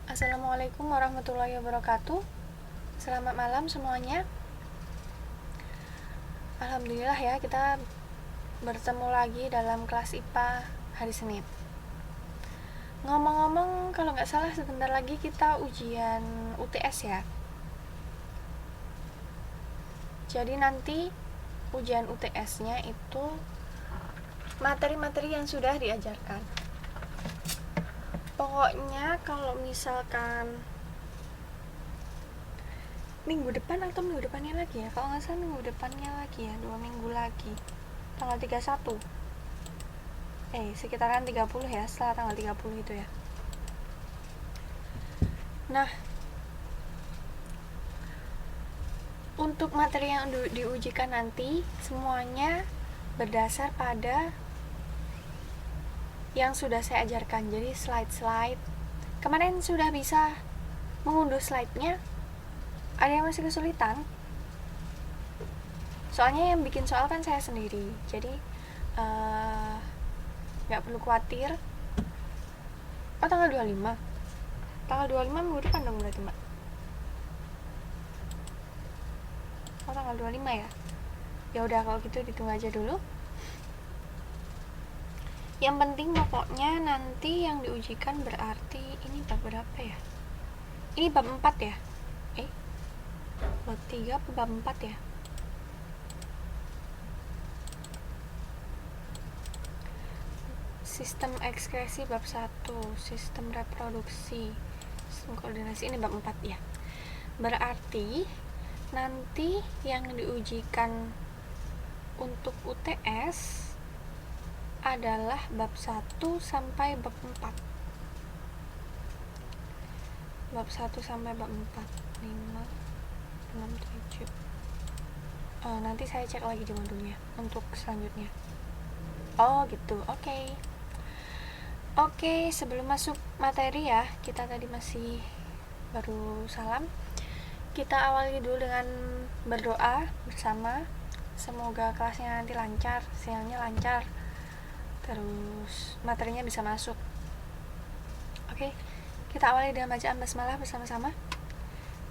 Assalamualaikum warahmatullahi wabarakatuh. Selamat malam semuanya. Alhamdulillah ya, kita bertemu lagi dalam kelas IPA hari Senin. Ngomong-ngomong, kalau nggak salah sebentar lagi kita ujian UTS ya. Jadi nanti ujian UTS-nya itu materi-materi yang sudah diajarkan. Pokoknya kalau misalkan minggu depan atau minggu depannya lagi ya, kalau nggak salah minggu depannya lagi ya, 2 minggu lagi, tanggal 31, sekitaran 30 ya, setelah tanggal 30 itu ya. Nah, untuk materi yang diujikan nanti semuanya berdasar pada yang sudah saya ajarkan. Jadi slide kemarin sudah bisa mengunduh slide-nya. Ada yang masih kesulitan? Soalnya yang bikin soal kan saya sendiri, jadi nggak perlu khawatir. Tanggal 25 minggu depan dong berarti Mbak. Tanggal 25 ya. Ya udah kalau gitu ditunggu aja dulu. Yang penting pokoknya nanti yang diujikan berarti ini bab berapa ya? Ini bab 4 ya? Bab 3 atau bab 4 ya? Sistem ekskresi bab 1, sistem reproduksi, sistem koordinasi, ini bab 4 ya. Berarti nanti yang diujikan untuk UTS adalah bab 1 sampai bab 4. Bab 1 sampai bab 4, 5, 6, 7. Nanti saya cek lagi di modulnya untuk selanjutnya. Gitu, Oke, sebelum masuk materi ya, kita tadi masih baru salam. Kita awali dulu dengan berdoa bersama. Semoga kelasnya nanti lancar, sinyalnya lancar, terus materinya bisa masuk. Oke, kita awali dengan bacaan basmalah bersama-sama.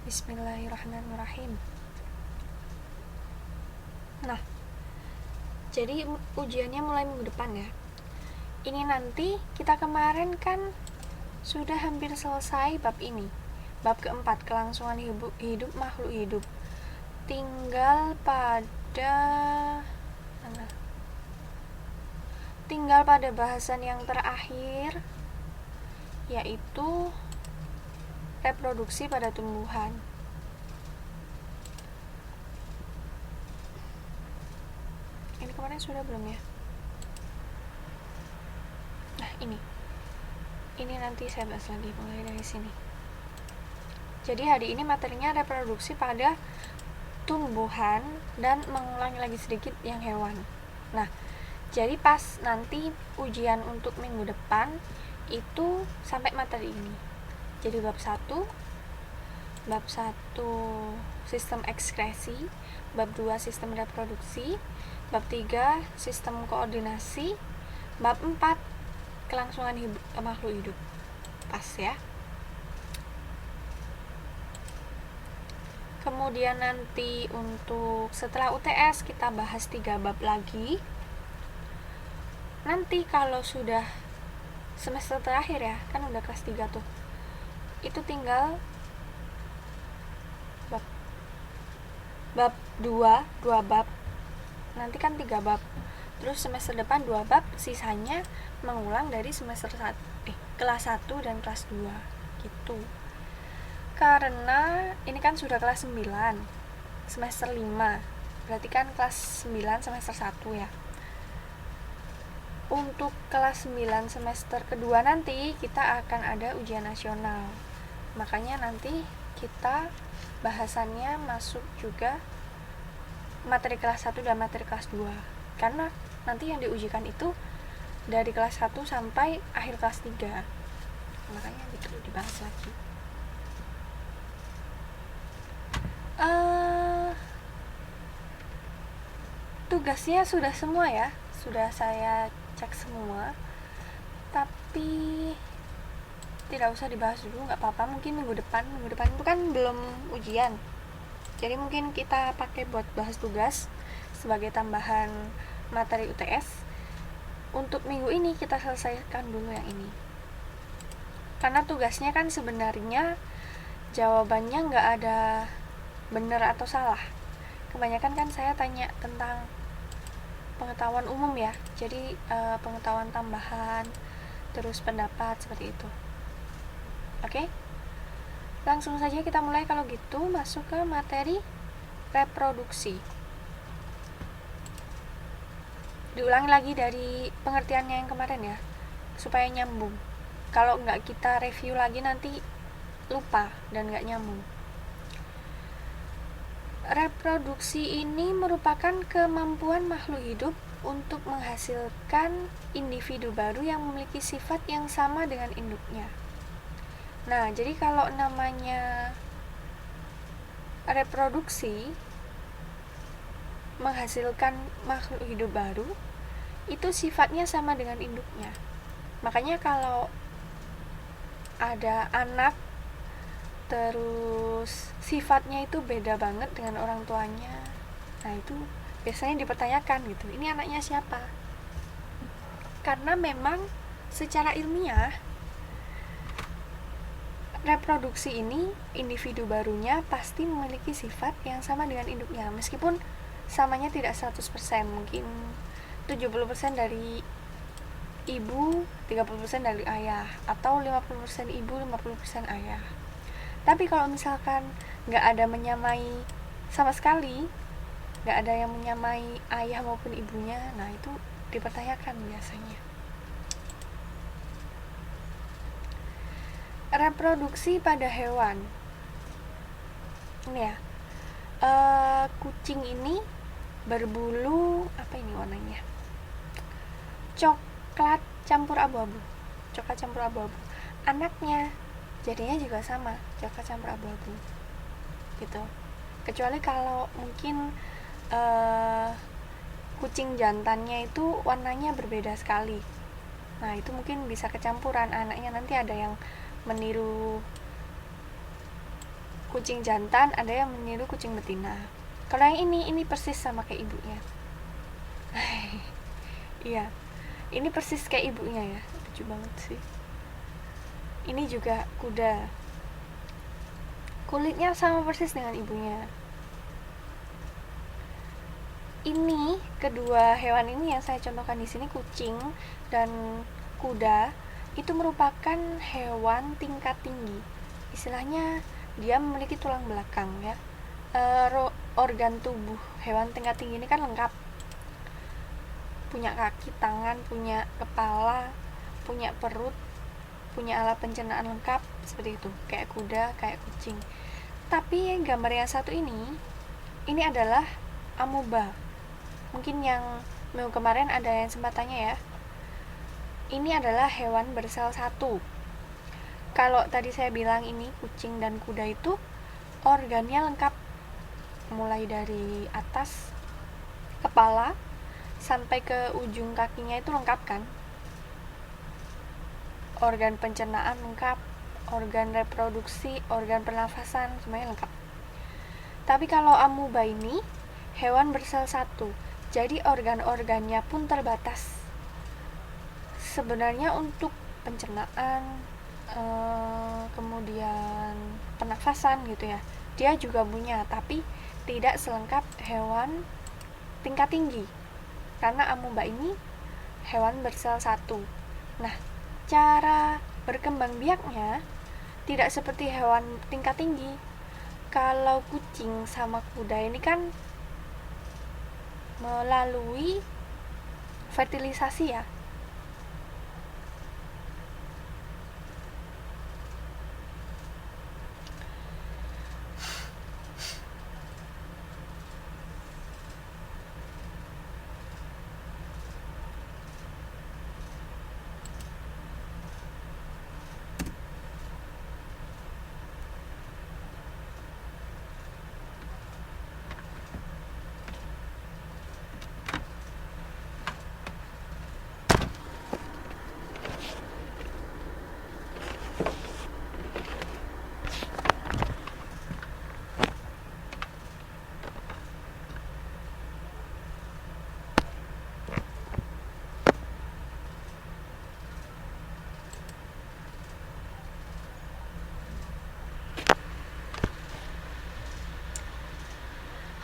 Bismillahirrahmanirrahim. Nah, jadi ujiannya mulai minggu depan ya. Ini nanti kita kemarin kan sudah hampir selesai bab ini, bab keempat, kelangsungan hidup makhluk hidup. Tinggal pada bahasan yang terakhir, yaitu reproduksi pada tumbuhan. Ini kemarin sudah belum ya? Nah, ini nanti saya bahas lagi mulai dari sini. Jadi hari ini materinya reproduksi pada tumbuhan dan mengulangi lagi sedikit yang hewan. Nah, jadi pas nanti ujian untuk minggu depan itu sampai materi ini. Jadi bab 1 sistem ekskresi, bab 2 sistem reproduksi, bab 3 sistem koordinasi, bab 4 kelangsungan makhluk hidup. Pas ya. Kemudian nanti untuk setelah UTS kita bahas 3 bab lagi. Nanti kalau sudah semester terakhir ya, kan udah kelas 3 tuh, itu tinggal bab 2 bab, nanti kan 3 bab, terus semester depan 2 bab, sisanya mengulang dari semester kelas 1 dan kelas 2 gitu. Karena ini kan sudah kelas 9 semester 5, berarti kan kelas 9 semester 1 ya. Untuk kelas 9 semester kedua nanti kita akan ada ujian nasional, makanya nanti kita bahasannya masuk juga materi kelas 1 dan materi kelas 2, karena nanti yang diujikan itu dari kelas 1 sampai akhir kelas 3, makanya gitu dibahas lagi. Tugasnya sudah semua ya, sudah saya cek semua, tapi tidak usah dibahas dulu, nggak apa-apa, mungkin minggu depan itu kan belum ujian, jadi mungkin kita pakai buat bahas tugas sebagai tambahan materi UTS. Untuk minggu ini kita selesaikan dulu yang ini, karena tugasnya kan sebenarnya jawabannya nggak ada benar atau salah. Kebanyakan kan saya tanya tentang pengetahuan umum ya, jadi pengetahuan tambahan, terus pendapat, seperti itu. Oke? Langsung saja kita mulai kalau gitu, masuk ke materi reproduksi. Diulangi lagi dari pengertiannya yang kemarin ya, supaya nyambung. Kalau nggak kita review lagi nanti lupa dan nggak nyambung. Reproduksi ini merupakan kemampuan makhluk hidup untuk menghasilkan individu baru yang memiliki sifat yang sama dengan induknya. Nah, jadi kalau namanya reproduksi, menghasilkan makhluk hidup baru, itu sifatnya sama dengan induknya. Makanya kalau ada anak terus sifatnya itu beda banget dengan orang tuanya, nah itu biasanya dipertanyakan gitu, ini anaknya siapa? Karena memang secara ilmiah reproduksi ini, individu barunya pasti memiliki sifat yang sama dengan induknya, meskipun samanya tidak 100%, mungkin 70% dari ibu, 30% dari ayah, atau 50% ibu, 50% ayah. Tapi kalau misalkan nggak ada menyamai sama sekali, nggak ada yang menyamai ayah maupun ibunya, nah itu dipertanyakan biasanya. Reproduksi pada hewan ini ya, kucing ini berbulu apa ini warnanya, coklat campur abu-abu. Anaknya jadinya juga sama, coklat campur abu-abu gitu. Kecuali kalau mungkin kucing jantannya itu warnanya berbeda sekali, nah itu mungkin bisa kecampuran, anaknya nanti ada yang meniru kucing jantan, ada yang meniru kucing betina. Kalau yang ini persis sama kayak ibunya. Iya, ini persis kayak ibunya ya, lucu banget sih. Ini juga kuda, kulitnya sama persis dengan ibunya. Ini kedua hewan ini yang saya contohkan di sini, kucing dan kuda, itu merupakan hewan tingkat tinggi. Istilahnya dia memiliki tulang belakang ya. Organ tubuh hewan tingkat tinggi ini kan lengkap, punya kaki, tangan, punya kepala, punya perut, punya alat pencernaan lengkap, seperti itu, kayak kuda, kayak kucing. Tapi gambar yang satu ini adalah amoeba. Mungkin yang minggu kemarin ada yang sempat tanya ya, ini adalah hewan bersel satu. Kalau tadi saya bilang ini kucing dan kuda itu organnya lengkap, mulai dari atas kepala sampai ke ujung kakinya itu lengkap kan, organ pencernaan lengkap, organ reproduksi, organ pernafasan, semuanya lengkap. Tapi kalau amoeba ini hewan bersel satu, jadi organ-organnya pun terbatas. Sebenarnya untuk pencernaan, kemudian pernafasan gitu ya, dia juga punya, tapi tidak selengkap hewan tingkat tinggi, karena amoeba ini hewan bersel satu. Nah, cara berkembang biaknya tidak seperti hewan tingkat tinggi. Kalau kucing sama kuda ini kan melalui fertilisasi ya.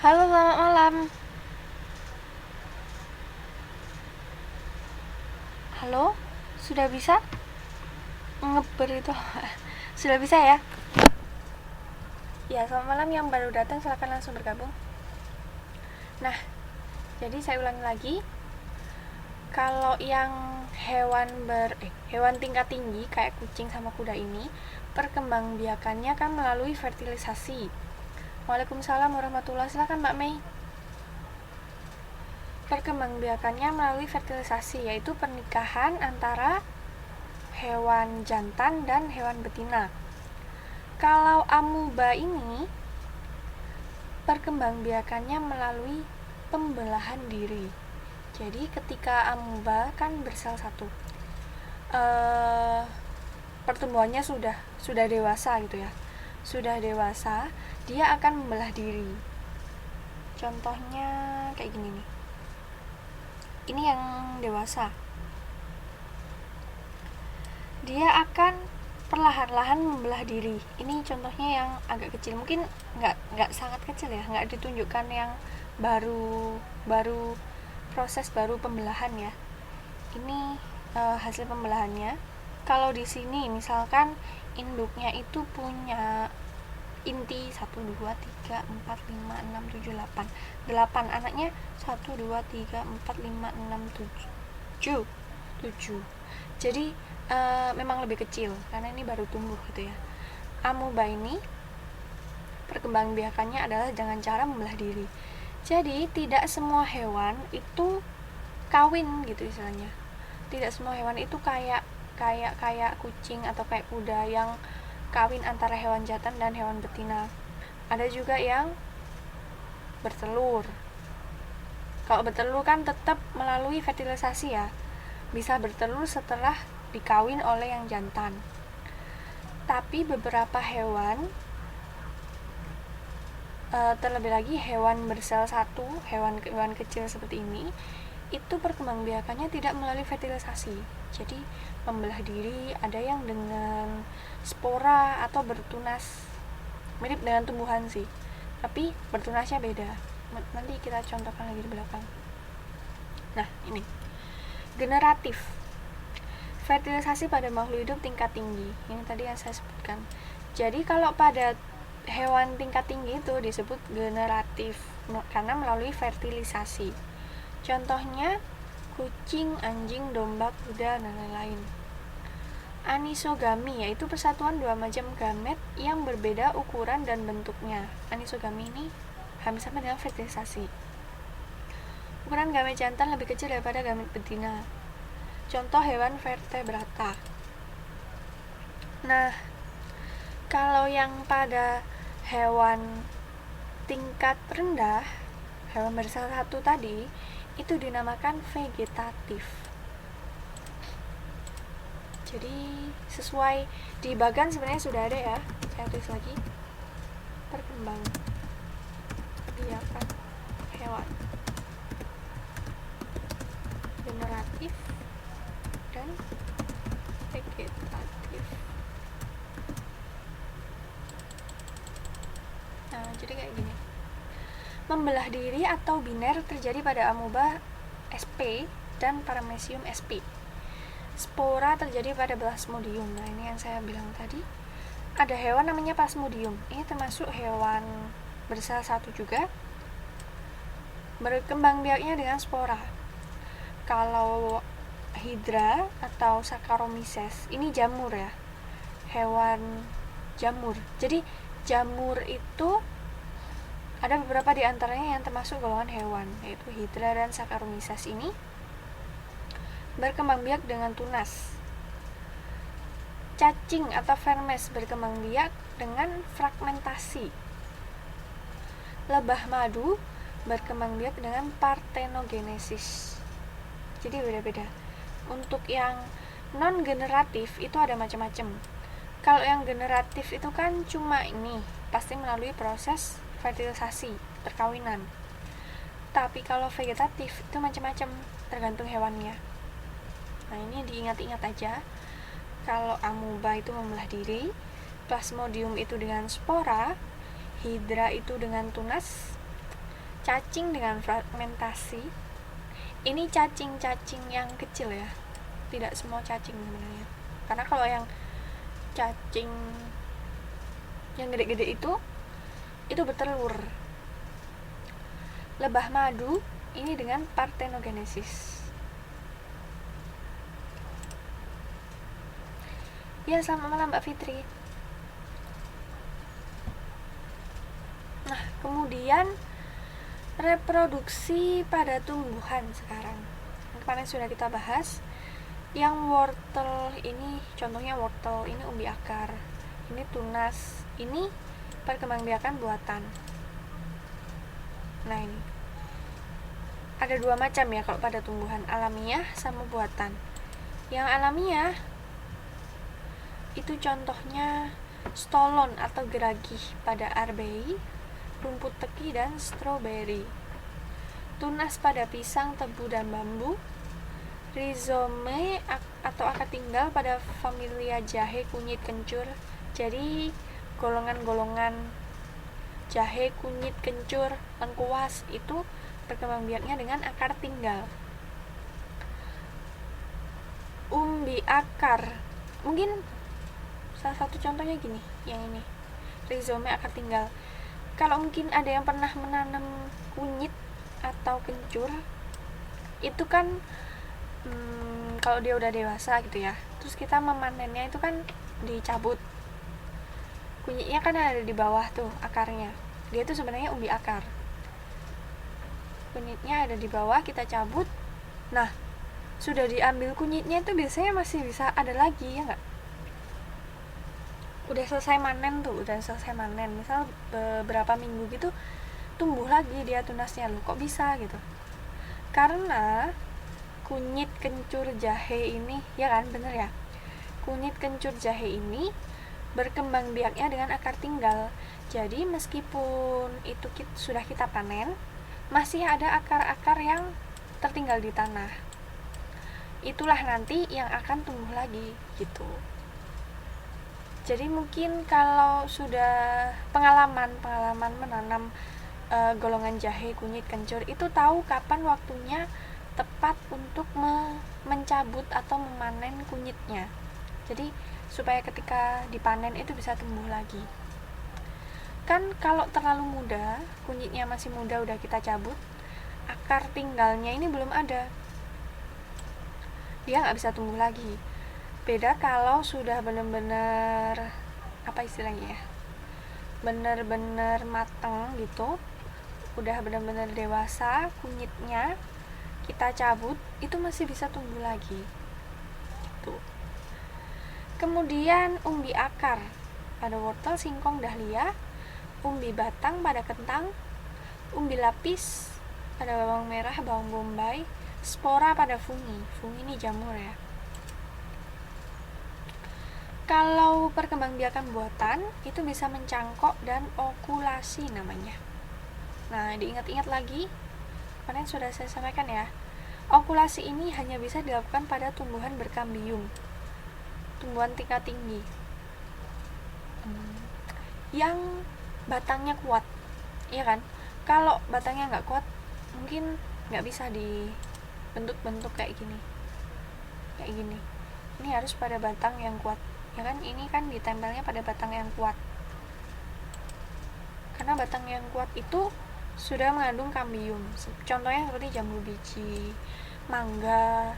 Halo, selamat malam. Halo, sudah bisa? Ngeber itu. Sudah bisa ya? Ya, selamat malam yang baru datang, silakan langsung bergabung. Nah, jadi saya ulangi lagi. Kalau yang hewan tingkat tinggi kayak kucing sama kuda ini, perkembangbiakannya kan melalui fertilisasi. Waalaikumsalam warahmatullahi wabarakatuh. Silakan Mbak Mei. Perkembangbiakannya melalui fertilisasi, yaitu pernikahan antara hewan jantan dan hewan betina. Kalau amuba ini perkembangbiakannya melalui pembelahan diri. Jadi ketika amuba kan bersel satu, pertumbuhannya sudah dewasa gitu ya. Sudah dewasa, dia akan membelah diri. Contohnya kayak gini nih. Ini yang dewasa. Dia akan perlahan-lahan membelah diri. Ini contohnya yang agak kecil, mungkin nggak sangat kecil ya, nggak ditunjukkan yang baru proses baru pembelahan ya. Ini hasil pembelahannya. Kalau di sini misalkan induknya itu punya inti 1, 2, 3, 4, 5, 6, 7, 8 anaknya 1, 2, 3, 4, 5, 6, 7. Jadi memang lebih kecil karena ini baru tumbuh gitu ya. Amuba ini perkembangbiakannya adalah dengan cara membelah diri. Jadi tidak semua hewan itu kawin gitu istilahnya. Tidak semua hewan itu kayak kucing atau kayak kuda yang kawin antara hewan jantan dan hewan betina. Ada juga yang bertelur. Kalau bertelur kan tetap melalui fertilisasi ya. Bisa bertelur setelah dikawin oleh yang jantan. Tapi beberapa hewan, terlebih lagi hewan bersel satu, hewan kecil seperti ini, itu perkembangbiakannya tidak melalui fertilisasi. Jadi membelah diri, ada yang dengan spora atau bertunas, mirip dengan tumbuhan sih, tapi bertunasnya beda. Nanti kita contohkan lagi di belakang. Nah, ini generatif, fertilisasi pada makhluk hidup tingkat tinggi. Ini tadi yang saya sebutkan. Jadi kalau pada hewan tingkat tinggi itu disebut generatif karena melalui fertilisasi. Contohnya kucing, anjing, domba, kuda, dan lain-lain. Anisogami yaitu persatuan dua macam gamet yang berbeda ukuran dan bentuknya. Anisogami ini hampir sama dengan fertilisasi. Ukuran gamet jantan lebih kecil daripada gamet betina. Contoh hewan vertebrata. Nah, kalau yang pada hewan tingkat rendah, hewan bersel satu tadi, itu dinamakan vegetatif. Jadi sesuai di bagan sebenarnya sudah ada ya, saya tulis lagi, perkembangbiakan hewan generatif dan vegetatif. Nah, jadi kayak gini. Membelah diri atau biner terjadi pada amuba sp dan paramecium sp. Spora terjadi pada plasmodium. Nah, ini yang saya bilang tadi. Ada hewan namanya plasmodium. Ini termasuk hewan bersel satu juga. Berkembang biaknya dengan spora. Kalau hidra atau Saccharomyces, ini jamur ya. Hewan jamur. Jadi jamur itu ada beberapa di antaranya yang termasuk golongan hewan, yaitu hidra dan Saccharomyces ini berkembang biak dengan tunas. Cacing atau vermes berkembang biak dengan fragmentasi. Lebah madu berkembang biak dengan partenogenesis. Jadi beda-beda. Untuk yang non generatif itu ada macam-macam. Kalau yang generatif itu kan cuma ini, pasti melalui proses fertilisasi, perkawinan. Tapi kalau vegetatif itu macam-macam, tergantung hewannya. Nah, ini diingat-ingat aja. Kalau amuba itu membelah diri, plasmodium itu dengan spora, hidra itu dengan tunas, cacing dengan fragmentasi. Ini cacing-cacing yang kecil ya, tidak semua cacing sebenarnya, karena kalau yang cacing yang gede-gede itu bertelur. Lebah madu ini dengan parthenogenesis. Ya, selamat malam Mbak Fitri. Nah, kemudian reproduksi pada tumbuhan sekarang. Kemarin sudah kita bahas. Yang wortel ini, contohnya wortel, ini umbi akar, ini tunas, ini perkembangbiakan buatan. Nah, ini ada dua macam ya kalau pada tumbuhan, alamiah sama buatan. Yang alamiah itu contohnya stolon atau geragih pada arbei, rumput teki dan stroberi. Tunas pada pisang, tebu dan bambu. Rhizome atau akar tinggal pada familia jahe, kunyit, kencur. Jadi golongan-golongan jahe, kunyit, kencur, lengkuas itu perkembangbiaknya dengan akar tinggal. Umbi akar, mungkin salah satu contohnya gini, yang ini rhizome akar tinggal. Kalau mungkin ada yang pernah menanam kunyit atau kencur, itu kan kalau dia udah dewasa gitu ya, terus kita memanennya itu kan dicabut kunyitnya, kan ada di bawah tuh akarnya. Dia tuh sebenarnya umbi akar, kunyitnya ada di bawah, kita cabut. Nah, sudah diambil kunyitnya itu biasanya masih bisa ada lagi ya nggak? Udah selesai manen, misal beberapa minggu gitu tumbuh lagi dia tunasnya. Loh, kok bisa gitu? Karena kunyit kencur jahe ini, ya kan, bener ya, kunyit kencur jahe ini berkembang biaknya dengan akar tinggal. Jadi meskipun itu sudah kita panen, masih ada akar-akar yang tertinggal di tanah. Itulah nanti yang akan tumbuh lagi gitu. Jadi mungkin kalau sudah pengalaman menanam golongan jahe, kunyit, kencur, itu tahu kapan waktunya tepat untuk mencabut atau memanen kunyitnya. Jadi supaya ketika dipanen itu bisa tumbuh lagi. Kan kalau terlalu muda, kunyitnya masih muda udah kita cabut, akar tinggalnya ini belum ada, dia nggak bisa tumbuh lagi. Beda kalau sudah benar-benar apa istilahnya ya, benar-benar matang gitu, udah benar-benar dewasa, kunyitnya kita cabut, itu masih bisa tumbuh lagi gitu. Kemudian umbi akar pada wortel, singkong, dahlia. Umbi batang pada kentang. Umbi lapis pada bawang merah, bawang bombay. Spora pada fungi ini jamur ya. Kalau perkembangbiakan buatan itu bisa mencangkok dan okulasi namanya. Nah, diingat-ingat lagi, kemarin sudah saya sampaikan ya, okulasi ini hanya bisa dilakukan pada tumbuhan berkambium, tumbuhan tingkat tinggi, yang batangnya kuat, ya kan? Kalau batangnya nggak kuat, mungkin nggak bisa dibentuk-bentuk kayak gini. Ini harus pada batang yang kuat, ya kan? Ini kan ditempelnya pada batang yang kuat, karena batang yang kuat itu sudah mengandung kambium. Contohnya seperti jambu biji, mangga,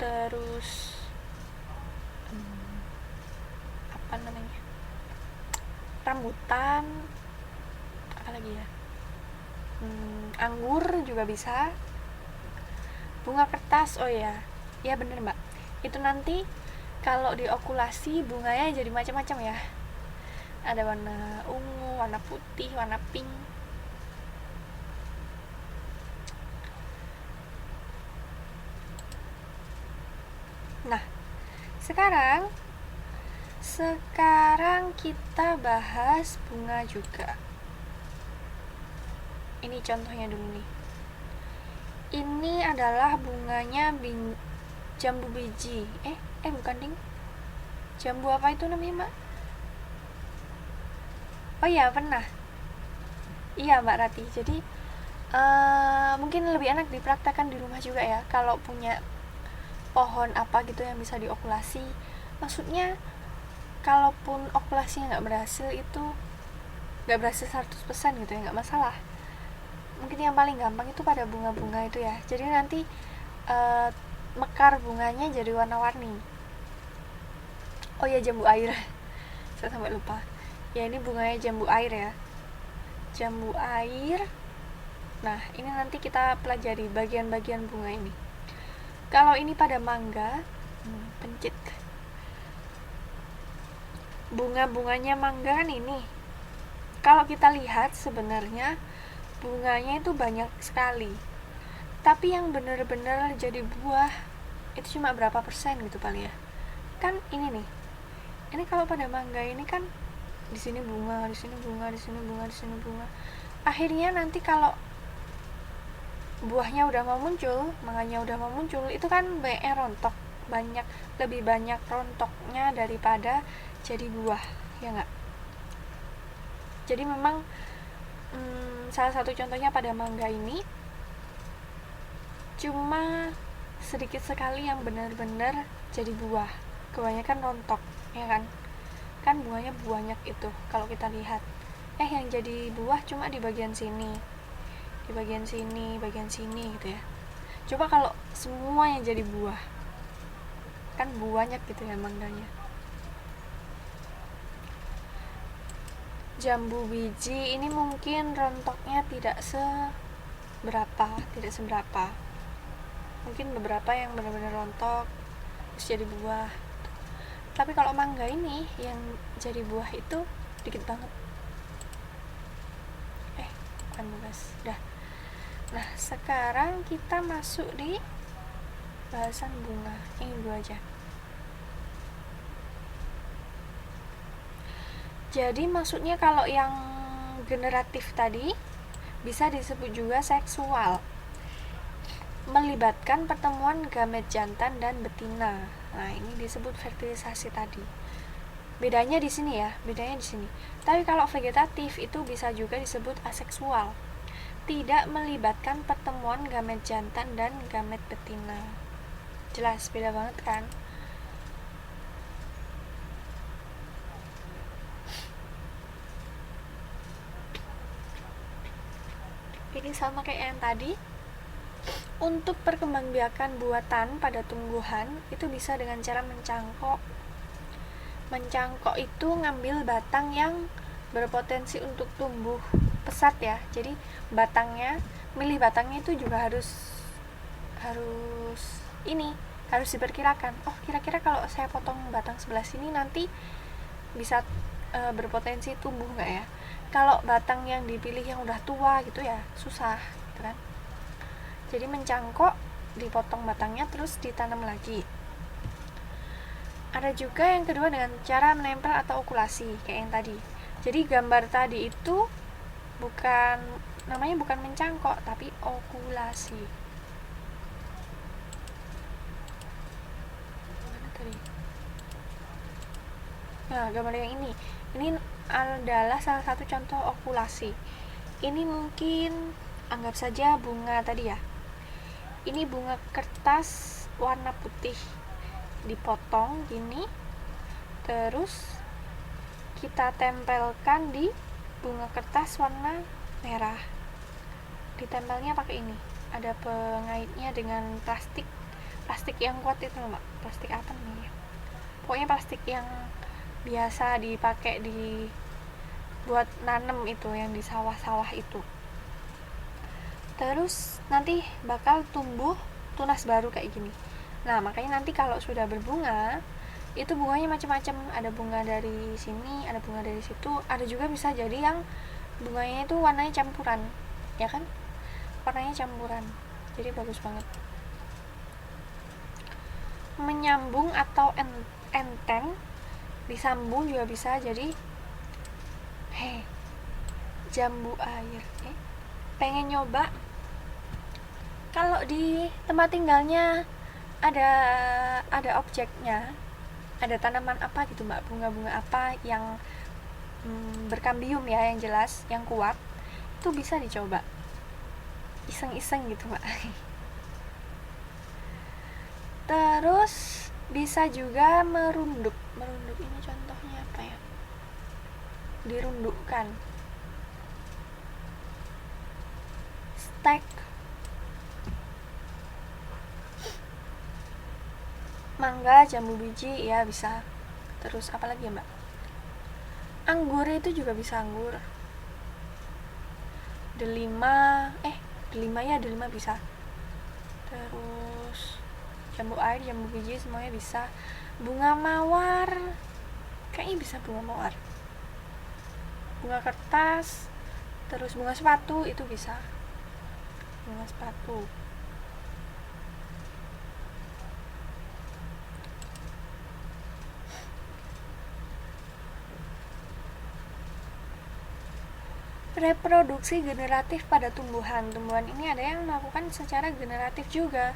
terus rambutan, apa lagi ya, anggur juga bisa, bunga kertas. Oh ya bener mbak, itu nanti kalau diokulasi bunganya jadi macam-macam ya, ada warna ungu, warna putih, warna pink. Nah, sekarang kita bahas bunga juga. Ini contohnya dulu nih. Ini adalah bunganya jambu biji. Bukan ding. Jambu apa itu namanya, Mbak? Oh iya, pernah. Iya, Mbak Rati. Jadi Mungkin lebih enak dipraktekkan di rumah juga ya, kalau punya pohon apa gitu yang bisa diokulasi. Maksudnya kalaupun okulasinya nggak berhasil, itu nggak berhasil 100% gitu ya, nggak masalah. Mungkin yang paling gampang itu pada bunga-bunga itu ya, jadi nanti mekar bunganya jadi warna-warni. Oh ya, jambu air saya sampai lupa ya, ini bunganya jambu air ya, jambu air. Nah, ini nanti kita pelajari bagian-bagian bunga ini. Kalau ini pada mangga, pencit. Bunga-bunganya mangga kan ini. Kalau kita lihat sebenarnya bunganya itu banyak sekali. Tapi yang benar-benar jadi buah itu cuma berapa persen gitu paling ya. Kan ini nih. Ini kalau pada mangga ini kan di sini bunga, di sini bunga, di sini bunga, di sini bunga. Akhirnya nanti kalau buahnya udah mau muncul, manganya udah mau muncul, itu kan banyaknya rontok, lebih banyak rontoknya daripada jadi buah, ya nggak? Jadi memang salah satu contohnya pada mangga ini cuma sedikit sekali yang benar-benar jadi buah, kebanyakan rontok, ya kan? Kan bunganya banyak itu kalau kita lihat. Yang jadi buah cuma di bagian sini, di bagian sini gitu ya. Coba kalau semua yang jadi buah, kan banyak gitu ya mangganya. Jambu biji ini mungkin rontoknya tidak seberapa. Mungkin beberapa yang benar-benar rontok terus jadi buah. Tapi kalau mangga ini yang jadi buah itu dikit banget. Bukan bebas. Dah. Nah, sekarang kita masuk di bahasan bunga. Ini dulu aja. Jadi maksudnya kalau yang generatif tadi bisa disebut juga seksual, melibatkan pertemuan gamet jantan dan betina. Nah, ini disebut fertilisasi tadi. Bedanya di sini ya, bedanya di sini. Tapi kalau vegetatif itu bisa juga disebut aseksual, tidak melibatkan pertemuan gamet jantan dan gamet betina. Jelas, beda banget kan? Ini sama kayak yang tadi. Untuk perkembangbiakan buatan pada tumbuhan itu bisa dengan cara mencangkok. Mencangkok itu ngambil batang yang berpotensi untuk tumbuh pesat ya. Jadi milih batangnya itu juga harus diperkirakan. Oh, kira-kira kalau saya potong batang sebelah sini nanti bisa berpotensi tumbuh nggak ya? Kalau batang yang dipilih yang udah tua gitu ya susah, gitu kan? Jadi mencangkok, dipotong batangnya terus ditanam lagi. Ada juga yang kedua dengan cara menempel atau okulasi kayak yang tadi. Jadi gambar tadi itu namanya bukan mencangkok tapi okulasi. Mana tadi? Nah, gambar yang ini adalah salah satu contoh okulasi. Ini mungkin anggap saja bunga tadi ya. Ini bunga kertas warna putih, dipotong gini, terus kita tempelkan di bunga kertas warna merah. Ditempelnya pakai ini, ada pengaitnya dengan plastik yang kuat itu loh, Mbak. Plastik apa nih? Pokoknya plastik yang biasa dipakai buat nanem itu, yang di sawah-sawah itu. Terus nanti bakal tumbuh tunas baru kayak gini. Nah, makanya nanti kalau sudah berbunga, itu bunganya macam-macam. Ada bunga dari sini, ada bunga dari situ, ada juga bisa jadi yang bunganya itu warnanya campuran, ya kan? Warnanya campuran. Jadi bagus banget. Menyambung atau enten, disambung juga bisa jadi jambu air. Pengen nyoba? Kalau di tempat tinggalnya ada objeknya, ada tanaman apa gitu Mbak, bunga-bunga apa yang berkambium ya, yang jelas, yang kuat, itu bisa dicoba. iseng-iseng gitu Mbak. Terus bisa juga merunduk ini contohnya apa ya, dirundukkan, stack, mangga, jambu biji ya bisa. Terus apa lagi ya Mbak, anggur itu juga bisa, anggur, delima bisa. Terus jambu air, jambu biji semuanya bisa. Bunga mawar kayaknya bisa, bunga mawar, bunga kertas, terus bunga sepatu itu bisa, bunga sepatu. Reproduksi generatif pada tumbuhan ini ada yang melakukan secara generatif juga.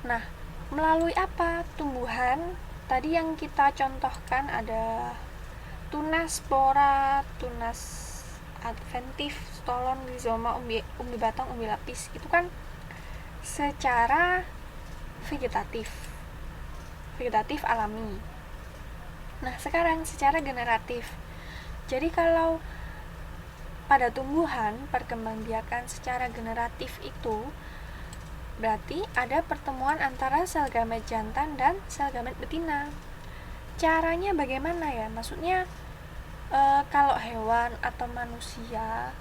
Nah, melalui apa? Tumbuhan tadi yang kita contohkan ada tunas spora, tunas adventif, stolon, rizoma, umbi batang, umbi lapis. Itu kan secara vegetatif alami. Nah, sekarang secara generatif. Jadi kalau pada tumbuhan perkembangbiakan secara generatif itu berarti ada pertemuan antara sel gamet jantan dan sel gamet betina. Caranya bagaimana ya? Maksudnya kalau hewan atau manusia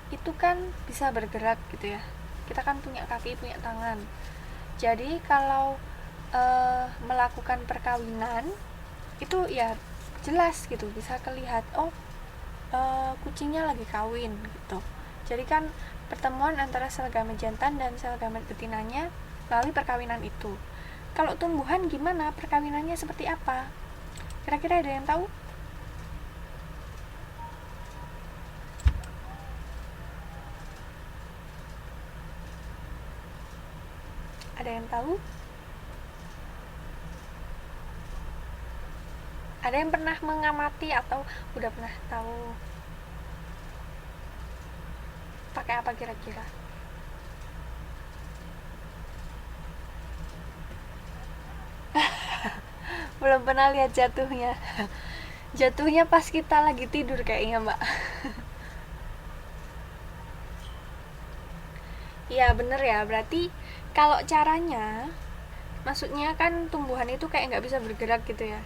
itu kan bisa bergerak gitu ya. Kita kan punya kaki, punya tangan. Jadi kalau melakukan perkawinan itu ya jelas gitu, bisa kelihatan kucingnya lagi kawin gitu. Jadi kan pertemuan antara sel gamet jantan dan sel gamet betinanya melalui perkawinan itu. Kalau tumbuhan gimana perkawinannya, seperti apa? Kira-kira ada yang tahu? Ada yang tahu? Ada yang pernah mengamati atau udah pernah tahu pakai apa kira-kira? Belum pernah lihat jatuhnya. Jatuhnya pas kita lagi tidur kayaknya Mbak. Iya bener ya, berarti kalau caranya, maksudnya kan tumbuhan itu kayak nggak bisa bergerak gitu ya,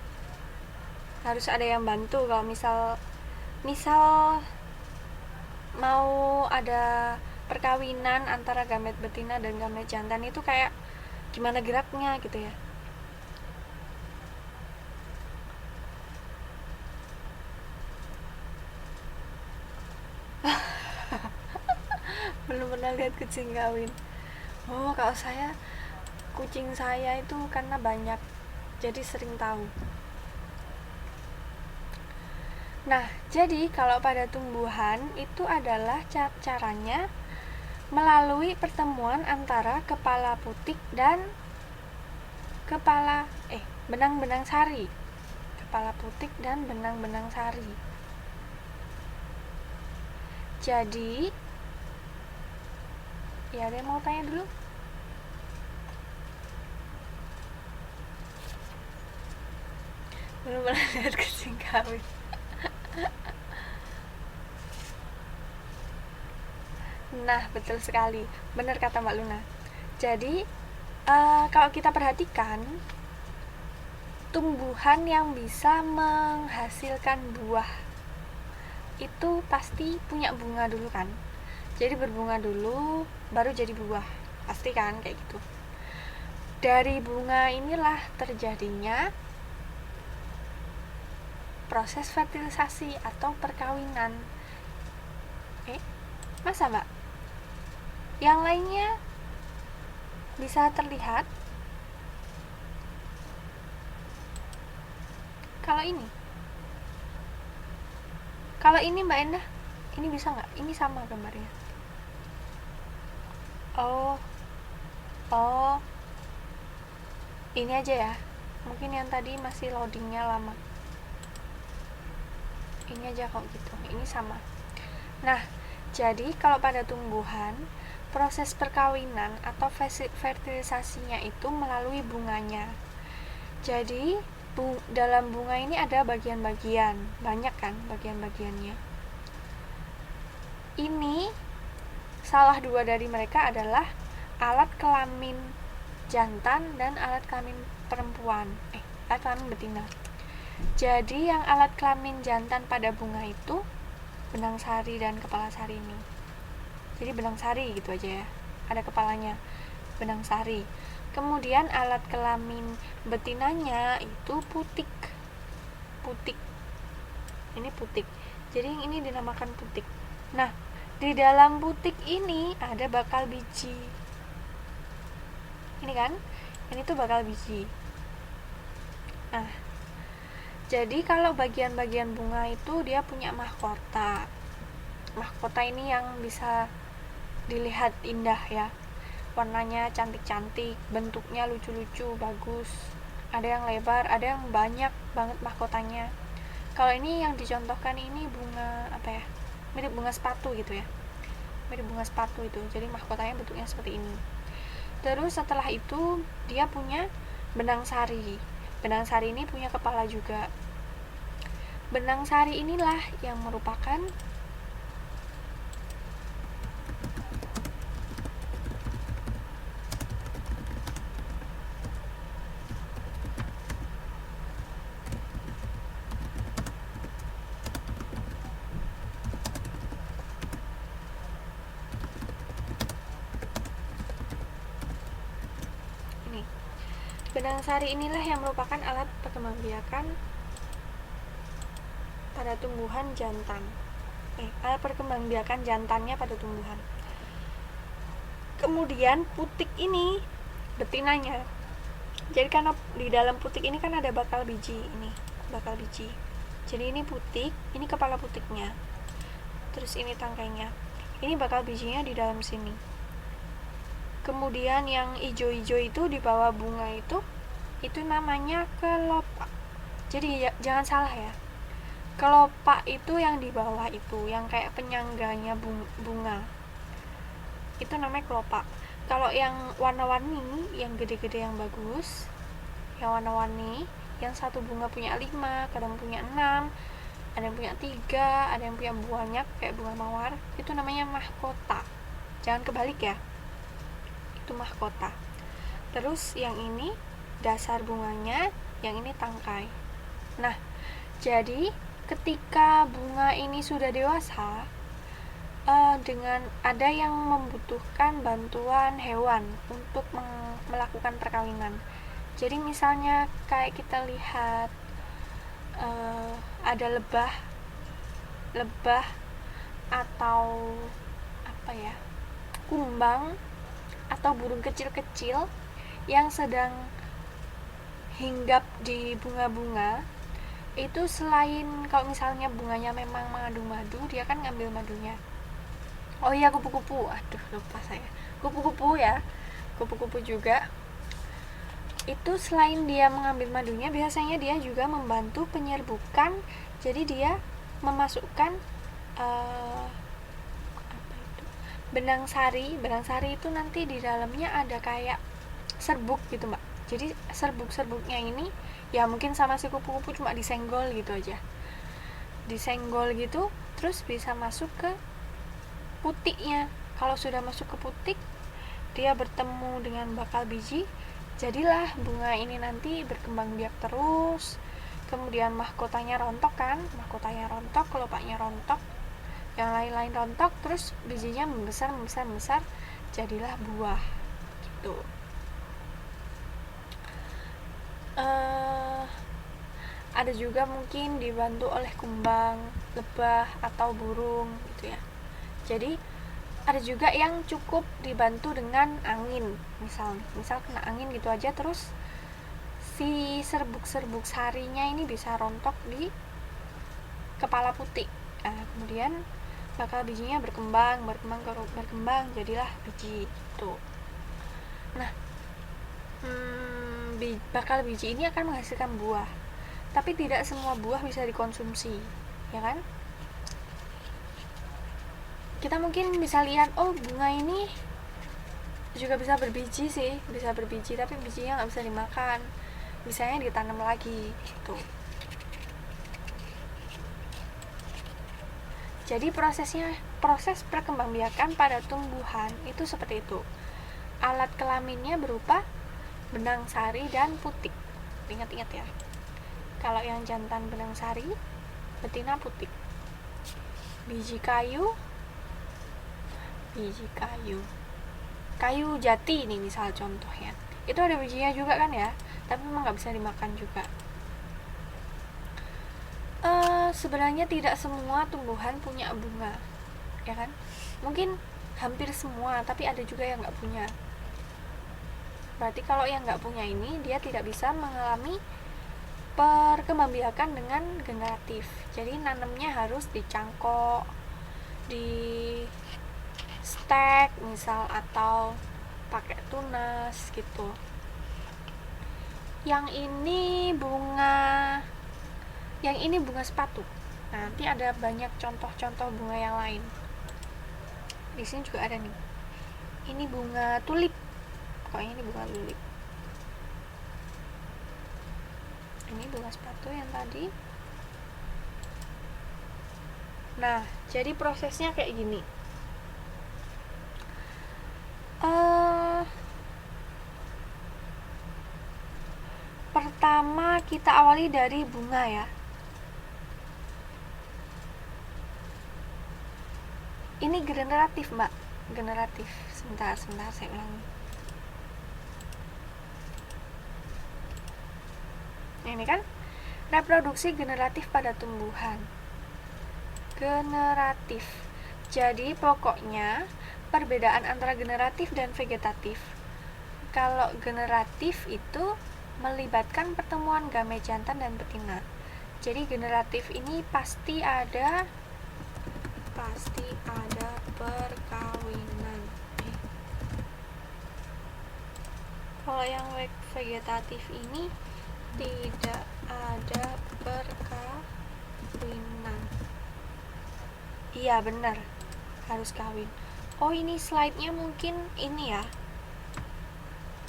harus ada yang bantu. Kalau misal mau ada perkawinan antara gamet betina dan gamet jantan itu kayak gimana geraknya gitu ya. Belum pernah lihat kucing kawin. Oh, kalau saya, kucing saya itu karena banyak jadi sering tahu. Nah, jadi kalau pada tumbuhan itu adalah caranya melalui pertemuan antara kepala putik dan benang-benang sari. Kepala putik dan benang-benang sari. Jadi, ya ada yang mau tanya dulu? Belum pernah lihat kucing kawin. Nah, betul sekali, benar kata Mbak Luna. Jadi kalau kita perhatikan, tumbuhan yang bisa menghasilkan buah itu pasti punya bunga dulu kan. Jadi berbunga dulu baru jadi buah, pasti kan kayak gitu. Dari bunga inilah terjadinya proses fertilisasi atau perkawinan. Masa Mbak? Yang lainnya bisa terlihat. Kalau ini Mbak Endah, ini bisa nggak? Ini sama gambarnya. Oh, ini aja ya. Mungkin yang tadi masih loadingnya lama. Ini aja kok gitu. Ini sama. Nah, jadi kalau pada tumbuhan proses perkawinan atau fertilisasinya itu melalui bunganya. Jadi dalam bunga ini ada bagian-bagian, banyak kan bagian-bagiannya. Ini salah dua dari mereka adalah alat kelamin jantan dan alat kelamin perempuan, alat kelamin betina. Jadi yang alat kelamin jantan pada bunga itu benang sari dan kepala sari ini. Jadi benang sari gitu aja ya, ada kepalanya, benang sari. Kemudian alat kelamin betinanya itu putik. Ini putik. Jadi yang ini dinamakan putik. Nah, di dalam putik ini ada bakal biji. Ini kan, ini tuh bakal biji. Nah, jadi kalau bagian-bagian bunga itu dia punya mahkota. Mahkota ini yang bisa dilihat indah ya. Warnanya cantik-cantik, bentuknya lucu-lucu, bagus. Ada yang lebar, ada yang banyak banget mahkotanya. Kalau ini yang dicontohkan ini bunga apa ya? Mirip bunga sepatu gitu ya. Mirip bunga sepatu itu. Jadi mahkotanya bentuknya seperti ini. Terus setelah itu dia punya benang sari. Benang sari ini punya kepala juga. Benang sari inilah yang merupakan benang sari inilah yang merupakan alat perkembangbiakan pada tumbuhan jantan. Alat perkembangbiakan jantannya pada tumbuhan. Kemudian putik ini betinanya. Jadi karena di dalam putik ini kan ada bakal biji ini, bakal biji. Jadi ini putik, ini kepala putiknya. Terus ini tangkainya. Ini bakal bijinya di dalam sini. Kemudian yang hijau-hijau itu di bawah bunga itu namanya kelopak. Jadi jangan salah ya. Kelopak itu yang di bawah itu, yang kayak penyangganya bunga. Itu namanya kelopak. Kalau yang warna-warni, yang gede-gede yang bagus, yang warna-warni, yang satu bunga punya 5, kadang punya 6, ada yang punya 3, ada yang punya banyak kayak bunga mawar, itu namanya mahkota. Jangan kebalik ya. Itu mahkota. Terus yang ini dasar bunganya, yang ini tangkai. Nah, jadi ketika bunga ini sudah dewasa, dengan ada yang membutuhkan bantuan hewan untuk melakukan perkawinan. Jadi misalnya kayak kita lihat ada lebah atau apa ya, kumbang atau burung kecil-kecil yang sedang hinggap di bunga-bunga, itu selain kalau misalnya bunganya memang mengandung madu, dia kan ngambil madunya. Oh iya, kupu-kupu, aduh lupa saya, kupu-kupu ya, kupu-kupu juga itu selain dia mengambil madunya, biasanya dia juga membantu penyerbukan. Jadi dia memasukkan benang sari itu nanti di dalamnya ada kayak serbuk gitu mbak. Jadi serbuknya ini ya mungkin sama si kupu-kupu cuma disenggol gitu aja, disenggol gitu, terus bisa masuk ke putiknya. Kalau sudah masuk ke putik, dia bertemu dengan bakal biji, jadilah bunga ini nanti berkembang biak terus. Kemudian mahkotanya rontok kan, kelopaknya rontok, yang lain-lain rontok, terus bijinya membesar, jadilah buah gitu. Ada juga mungkin dibantu oleh kumbang, lebah atau burung gitu ya. Jadi ada juga yang cukup dibantu dengan angin, misal kena angin gitu aja, terus si serbuk sarinya ini bisa rontok di kepala putik. Kemudian bakal bijinya berkembang, jadilah biji itu. Nah, bakal biji ini akan menghasilkan buah, tapi tidak semua buah bisa dikonsumsi, ya kan? Kita mungkin bisa lihat, oh bunga ini juga bisa berbiji sih, bisa berbiji tapi bijinya nggak bisa dimakan, bisanya ditanam lagi gitu. Jadi proses perkembangbiakan pada tumbuhan itu seperti itu. Alat kelaminnya berupa benang sari dan putik. Ingat-ingat ya. Kalau yang jantan benang sari, betina putik. Biji kayu, kayu jati ini misal contohnya. Itu ada bijinya juga kan ya, tapi memang nggak bisa dimakan juga. Sebenarnya tidak semua tumbuhan punya bunga, ya kan? Mungkin hampir semua, tapi ada juga yang nggak punya. Berarti kalau yang nggak punya ini, dia tidak bisa mengalami perkembangbiakan dengan generatif. Jadi nanamnya harus dicangkok, di stek misal, atau pakai tunas gitu. Yang ini bunga sepatu. Nanti ada banyak contoh-contoh bunga yang lain. Di sini juga ada nih. Ini bunga tulip. Pokoknya ini bunga tulip. Ini bunga sepatu yang tadi. Nah, jadi prosesnya kayak gini. Pertama kita awali dari bunga ya. Ini generatif, Mbak. Generatif. Sebentar saya ulangi. Ini kan reproduksi generatif pada tumbuhan. Generatif. Jadi pokoknya perbedaan antara generatif dan vegetatif. Kalau generatif itu melibatkan pertemuan gamet jantan dan betina. Jadi generatif ini pasti ada perkawinan. Kalau yang vegetatif ini tidak ada perkawinan. Iya benar, harus kawin. Oh ini slide-nya mungkin ini ya,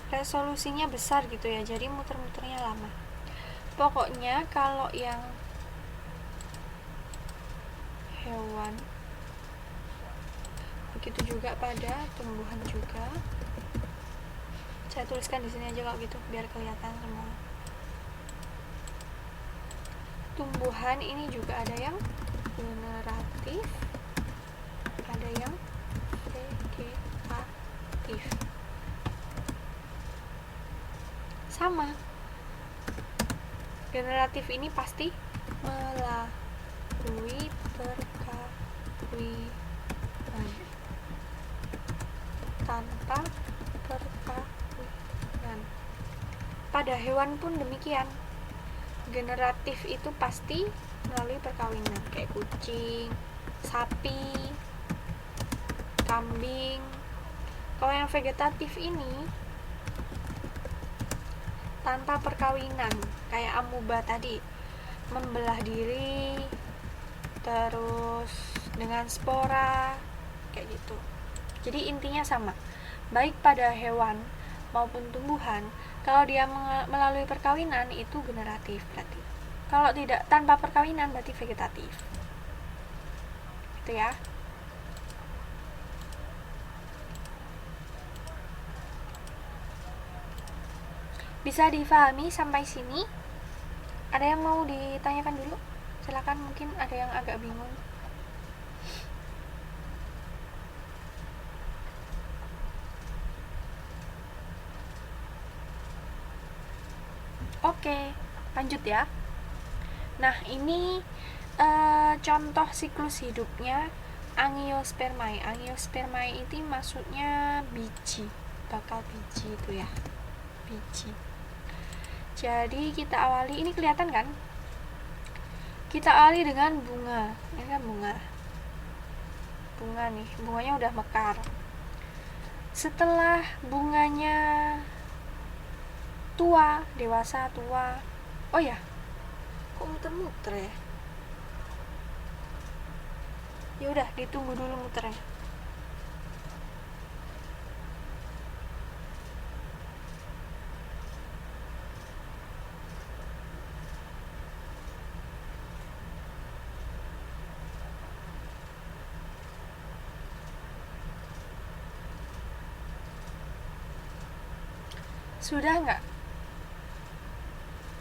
resolusinya besar gitu ya, jadi muter-muternya lama. Pokoknya kalau yang hewan, begitu juga pada tumbuhan juga. Saya tuliskan di sini aja kalau gitu biar kelihatan semua. Tumbuhan ini juga ada yang generatif, ada yang vegetatif. Sama. Generatif ini pasti melalui perkawinan. Tanpa perkawinan. Pada hewan pun demikian. Generatif itu pasti melalui perkawinan, kayak kucing, sapi, kambing. Kalau yang vegetatif ini tanpa perkawinan, kayak amuba tadi, membelah diri, terus dengan spora, kayak gitu. Jadi intinya sama, baik pada hewan maupun tumbuhan. Kalau dia melalui perkawinan itu generatif berarti. Kalau tidak, tanpa perkawinan berarti vegetatif. Itu ya. Bisa difahami sampai sini? Ada yang mau ditanyakan dulu? Silakan, mungkin ada yang agak bingung. Oke, lanjut ya. Nah, ini contoh siklus hidupnya Angiospermae. Angiospermae itu maksudnya biji, bakal biji itu ya, biji. Jadi kita awali, ini kelihatan kan? Kita awali dengan bunga. Ini kan bunga. Bunga nih, bunganya udah mekar. Setelah bunganya tua, dewasa, tua. Oh ya, kok muter-muter ya? Ya udah, ditunggu dulu muternya. Sudah nggak?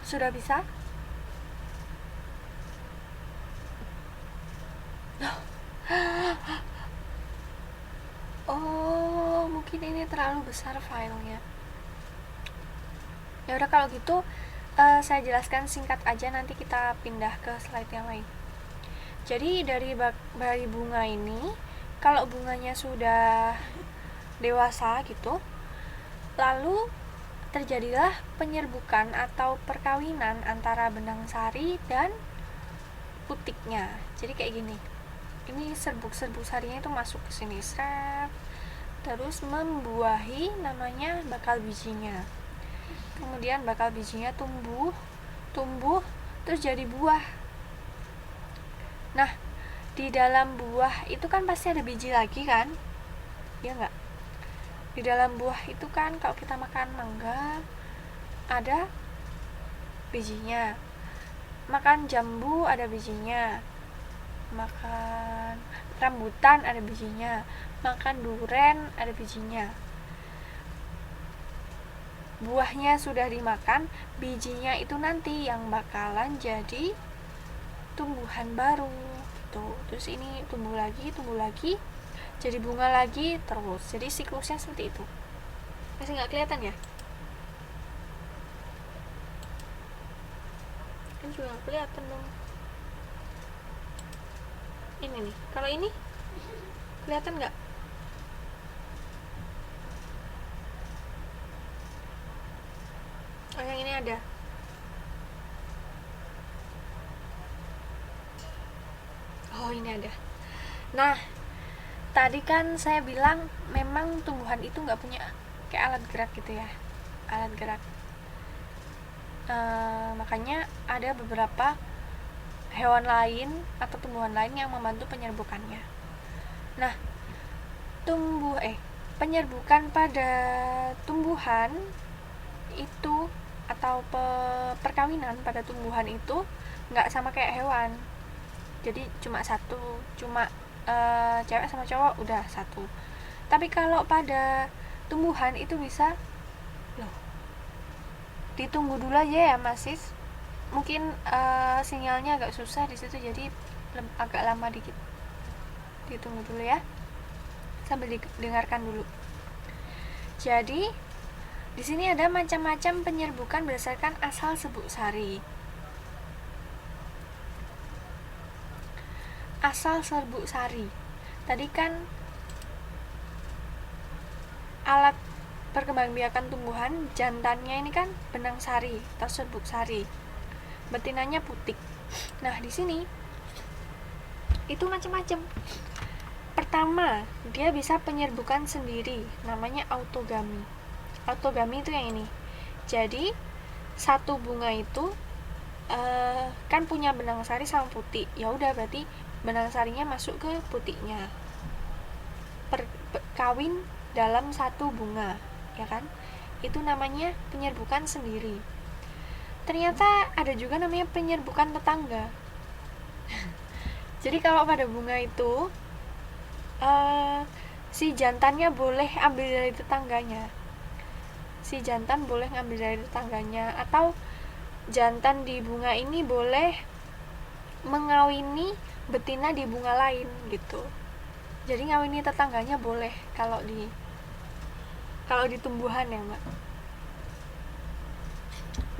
Sudah bisa? Oh, mungkin ini terlalu besar filenya. Ya udah kalau gitu saya jelaskan singkat aja, nanti kita pindah ke slide yang lain. Jadi dari bunga ini, kalau bunganya sudah dewasa gitu, lalu terjadilah penyerbukan atau perkawinan antara benang sari dan putiknya. Jadi kayak gini. Ini serbuk-serbuk sarinya itu masuk ke sini, seret, terus membuahi namanya bakal bijinya. Kemudian bakal bijinya tumbuh, terus jadi buah. Nah, di dalam buah itu kan pasti ada biji lagi kan? Ya enggak? Di dalam buah itu kan kalau kita makan mangga ada bijinya. Makan jambu ada bijinya. Makan rambutan ada bijinya. Makan duren ada bijinya. Buahnya sudah dimakan, bijinya itu nanti yang bakalan jadi tumbuhan baru gitu. Terus ini tumbuh lagi, jadi bunga lagi terus. Jadi siklusnya seperti itu. Masih nggak kelihatan ya? Kan juga nggak kelihatan dong. Ini nih. Kalau ini kelihatan nggak? Oh, yang ini ada. Oh, ini ada. Nah, tadi kan saya bilang memang tumbuhan itu nggak punya kayak alat gerak gitu ya, alat gerak. Makanya ada beberapa hewan lain atau tumbuhan lain yang membantu penyerbukannya. Nah, penyerbukan pada tumbuhan itu atau perkawinan pada tumbuhan itu nggak sama kayak hewan. Jadi cuma satu, cewek sama cowok udah satu. Tapi kalau pada tumbuhan itu bisa, loh, ditunggu dulu aja ya Masis. Mungkin sinyalnya agak susah di situ, jadi agak lama dikit. Ditunggu dulu ya, sambil didengarkan dulu. Jadi di sini ada macam-macam penyerbukan berdasarkan asal serbuk sari. Asal serbuk sari. Tadi kan alat perkembangbiakan tumbuhan, jantannya ini kan benang sari atau serbuk sari. Betinanya putik. Nah, di sini itu macam-macam. Pertama, dia bisa penyerbukan sendiri, namanya autogami. Autogami itu yang ini. Jadi, satu bunga itu kan punya benang sari sama putik. Ya udah, berarti benang sarinya masuk ke putiknya. Kawin dalam satu bunga, ya kan? Itu namanya penyerbukan sendiri. Ternyata ada juga namanya penyerbukan tetangga. Jadi kalau pada bunga itu si jantannya boleh ambil dari tetangganya. Si jantan boleh ngambil dari tetangganya, atau jantan di bunga ini boleh mengawini betina di bunga lain gitu. Jadi ngawini tetangganya boleh kalau di tumbuhan ya, Mbak.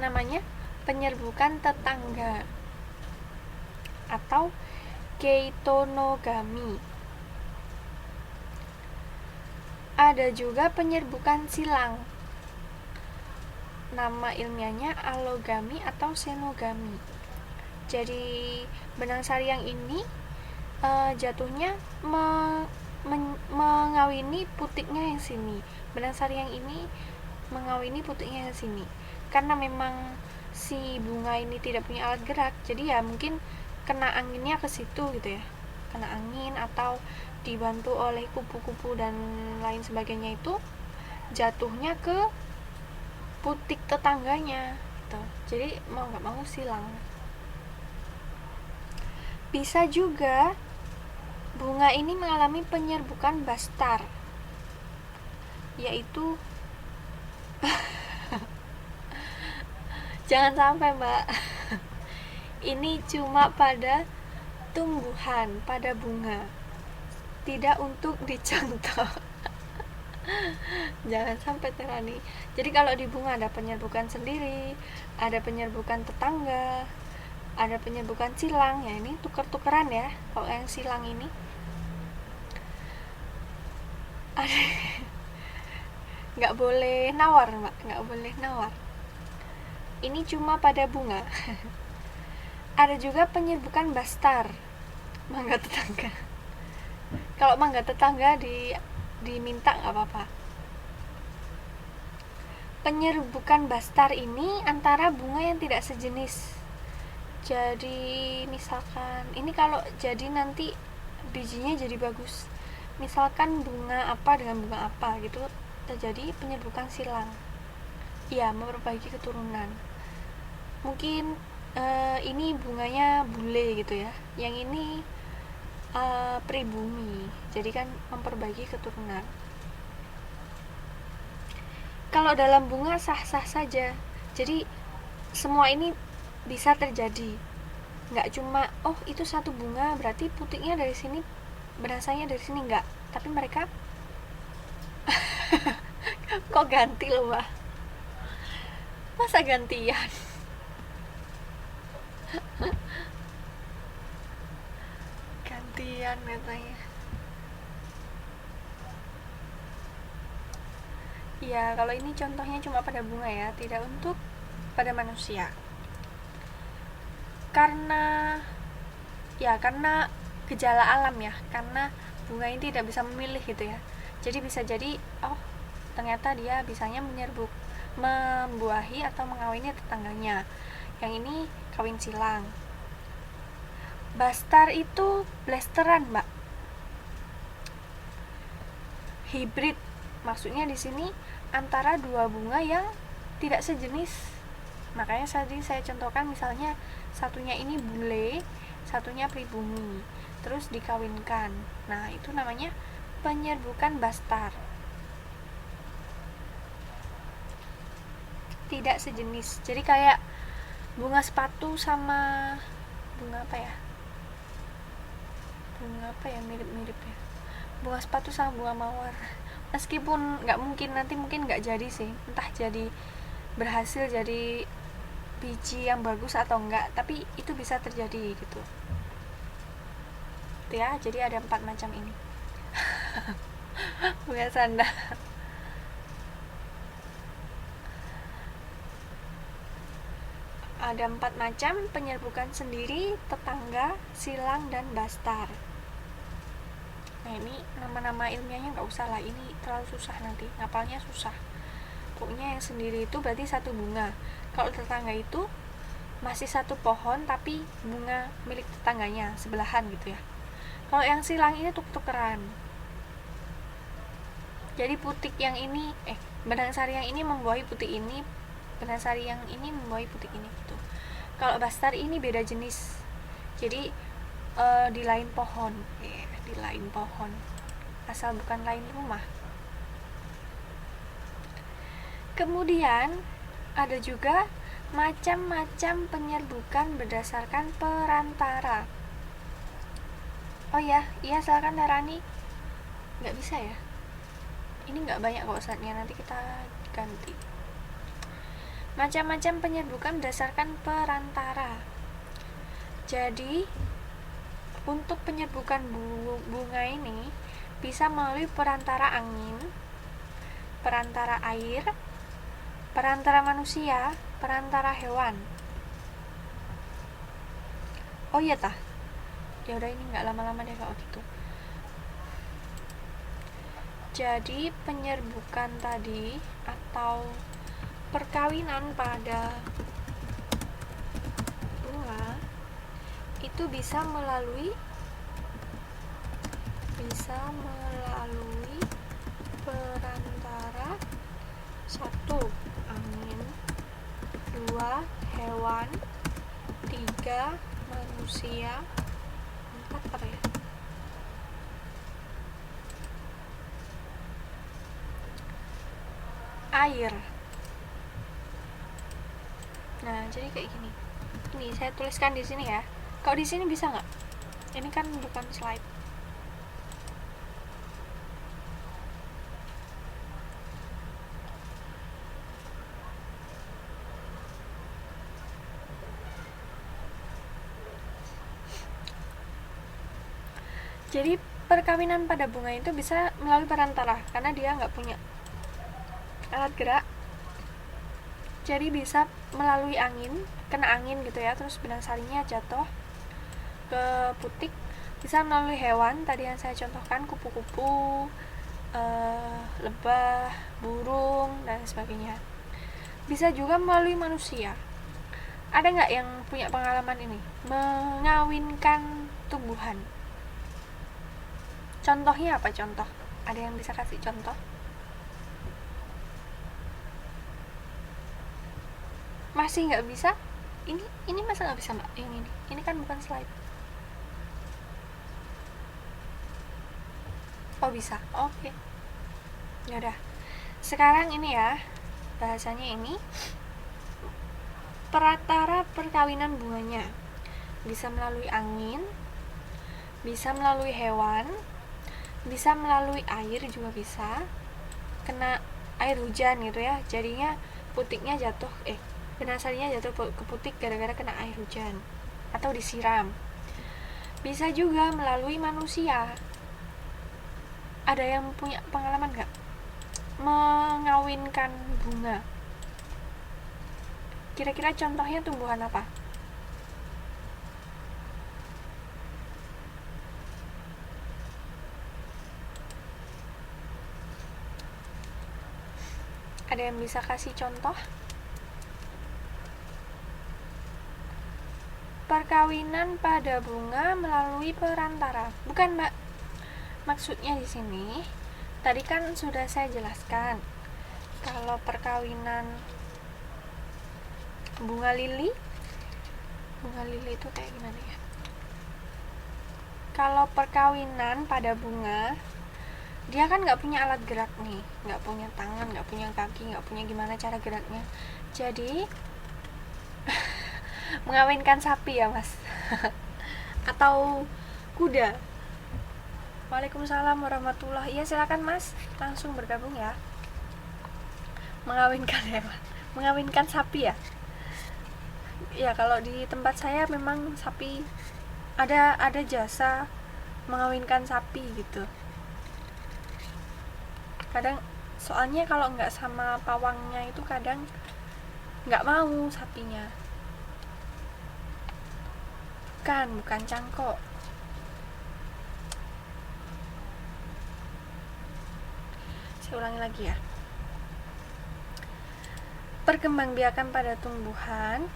Namanya penyerbukan tetangga atau keitonogami. Ada juga penyerbukan silang. Nama ilmiahnya allogami atau xenogami. Jadi benang sari yang ini jatuhnya mengawini putiknya yang sini. Benang sari yang ini mengawini putiknya yang sini. Karena memang si bunga ini tidak punya alat gerak, jadi ya mungkin kena anginnya ke situ gitu ya. Kena angin atau dibantu oleh kupu-kupu dan lain sebagainya, itu jatuhnya ke putik tetangganya gitu. Jadi mau nggak mau silang. Bisa juga bunga ini mengalami penyerbukan bastar, yaitu Jangan sampai, Mbak. Ini cuma pada tumbuhan, pada bunga, tidak untuk dicontoh. Jangan sampai tirani. Jadi kalau di bunga ada penyerbukan sendiri, ada penyerbukan tetangga, ada penyerbukan silang. Ya ini tuker-tukeran ya. Kalau yang silang ini ada nggak boleh nawar, Mbak, nggak boleh nawar. Ini cuma pada bunga. Ada juga penyerbukan bastar, mangga tetangga. Kalau mangga tetangga diminta nggak apa-apa. Penyerbukan bastar ini antara bunga yang tidak sejenis. Jadi misalkan ini kalau jadi nanti bijinya jadi bagus. Misalkan bunga apa dengan bunga apa gitu, terjadi penyerbukan silang. Iya, memperbaiki keturunan. Mungkin ini bunganya bule gitu ya, yang ini pribumi, jadi kan memperbaiki keturunan. Kalau dalam bunga sah-sah saja, jadi semua ini bisa terjadi, nggak cuma oh itu satu bunga berarti putiknya dari sini, benasanya dari sini, nggak. Tapi mereka kok ganti loh, Mbak, masa gantian. Gantian katanya. Ya, kalau ini contohnya cuma pada bunga ya, tidak untuk pada manusia. Karena gejala alam ya, karena bunga ini tidak bisa memilih gitu ya. Jadi bisa jadi oh ternyata dia bisanya membuahi atau mengawini tetangganya. Yang ini kawin silang. Bastar itu blasteran, Mbak. Hibrid, maksudnya di sini antara dua bunga yang tidak sejenis. Makanya tadi saya contohkan misalnya satunya ini bule, satunya pribumi, terus dikawinkan. Nah, itu namanya penyerbukan bastar. Tidak sejenis. Jadi kayak bunga sepatu sama bunga apa ya? Mirip-mirip ya. Bunga sepatu sama bunga mawar. Meskipun mungkin nggak jadi sih, entah jadi berhasil jadi biji yang bagus atau enggak, tapi itu bisa terjadi gitu. Itu ya, jadi ada 4 macam ini. Bunga sanda. Ada 4 macam: penyerbukan sendiri, tetangga, silang, dan bastar. Nah, ini nama-nama ilmiahnya nggak usah lah, ini terlalu susah nanti, ngapalnya susah. Pokoknya yang sendiri itu berarti satu bunga. Kalau tetangga itu masih satu pohon tapi bunga milik tetangganya sebelahan gitu ya. Kalau yang silang ini tuk-tukeran. Jadi putik yang ini benang sari yang ini membuahi putik ini, benang sari yang ini membuahi putik ini gitu. Kalau bastar ini beda jenis. Jadi di lain pohon. Di lain pohon. Asal bukan lain rumah. Kemudian ada juga macam-macam penyerbukan berdasarkan perantara. Oh ya, iya silakan Darani. Nggak bisa ya? Ini nggak banyak kok saatnya, nanti kita ganti. Macam-macam penyerbukan berdasarkan perantara. Jadi untuk penyerbukan bunga ini bisa melalui perantara angin, perantara air, perantara manusia, perantara hewan. Oh iya tah. Ya udah, ini nggak lama-lama deh kalau gitu. Jadi penyerbukan tadi atau perkawinan pada bunga itu bisa melalui perantara 1. Angin, 2. Hewan, 3. Manusia, 4 apa ya? Air. Nah, jadi kayak gini. Ini saya tuliskan di sini ya. Kalau di sini bisa nggak? Ini kan bukan slide. Jadi perkawinan pada bunga itu bisa melalui perantara karena dia nggak punya alat gerak. Jadi bisa melalui angin, kena angin gitu ya, terus benang sarinya jatuh ke putik. Bisa melalui hewan, tadi yang saya contohkan kupu-kupu, lebah, burung, dan sebagainya. Bisa juga melalui manusia. Ada nggak yang punya pengalaman ini? Mengawinkan tumbuhan. Contohnya apa contoh? Ada yang bisa kasih contoh? Masih nggak bisa? Ini masa nggak bisa mbak? Yang ini kan bukan slide. Oh bisa, oke. Yaudah. Sekarang ini ya, bahasanya ini perantara perkawinan bunganya. Bisa melalui angin, bisa melalui hewan, bisa melalui air juga bisa, kena air hujan gitu ya, jadinya putiknya jatuh, benang sarinya jatuh ke putik gara-gara kena air hujan atau disiram. Bisa juga melalui manusia. Ada yang punya pengalaman nggak mengawinkan bunga? Kira-kira contohnya tumbuhan apa? Ada yang bisa kasih contoh? Perkawinan pada bunga melalui perantara. Bukan, Mbak. Maksudnya di sini tadi kan sudah saya jelaskan. Kalau perkawinan bunga lili itu kayak gimana ya? Kalau perkawinan pada bunga, dia kan nggak punya alat gerak nih, nggak punya tangan, nggak punya kaki, nggak punya gimana cara geraknya. Jadi mengawinkan sapi ya mas atau kuda. Waalaikumsalam warahmatullahi. Iya silakan mas, langsung bergabung ya. Mengawinkan hewan, mengawinkan sapi ya. Ya kalau di tempat saya memang sapi ada jasa mengawinkan sapi gitu. Kadang soalnya kalau nggak sama pawangnya itu kadang nggak mau sapinya. Bukan cangkok. Saya ulangi lagi ya. Perkembangbiakan pada tumbuhan.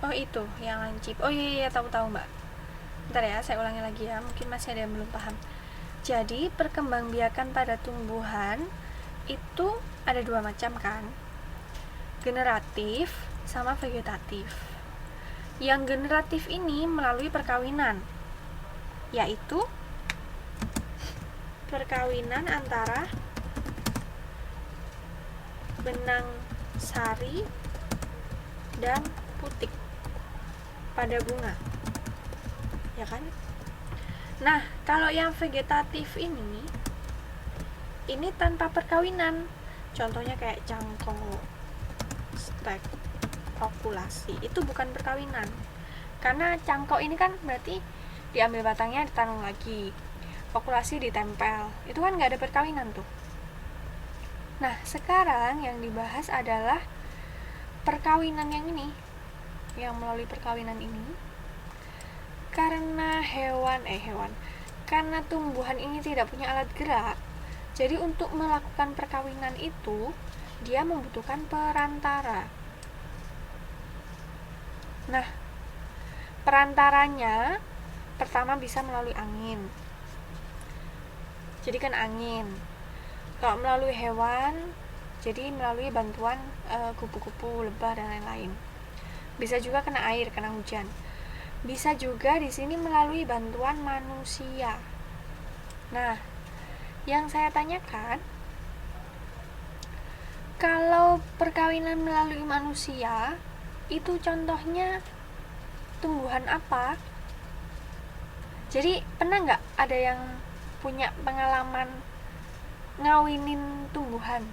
Oh itu yang lancip. Oh iya tahu mbak. Bentar ya, saya ulangi lagi ya. Mungkin masih ada yang belum paham. Jadi perkembangbiakan pada tumbuhan itu ada dua macam kan, generatif sama vegetatif. Yang generatif ini melalui perkawinan, yaitu perkawinan antara benang sari dan putik pada bunga, ya kan? Nah, kalau yang vegetatif ini tanpa perkawinan. Contohnya kayak cangkok, stek, okulasi. Itu bukan perkawinan. Karena cangkok ini kan berarti diambil batangnya ditanam lagi. Okulasi ditempel. Itu kan nggak ada perkawinan tuh. Nah, sekarang yang dibahas adalah perkawinan yang ini. Yang melalui perkawinan ini. Karena karena tumbuhan ini tidak punya alat gerak, jadi untuk melakukan perkawinan itu dia membutuhkan perantara. Nah, perantaranya pertama bisa melalui angin. Jadi kan angin. Kalau melalui hewan, jadi melalui bantuan kupu-kupu, lebah dan lain-lain. Bisa juga kena air, kena hujan. Bisa juga di sini melalui bantuan manusia. Nah, yang saya tanyakan, Kalau perkawinan melalui manusia, itu contohnya tumbuhan apa? Jadi pernah nggak ada yang punya pengalaman ngawinin tumbuhan?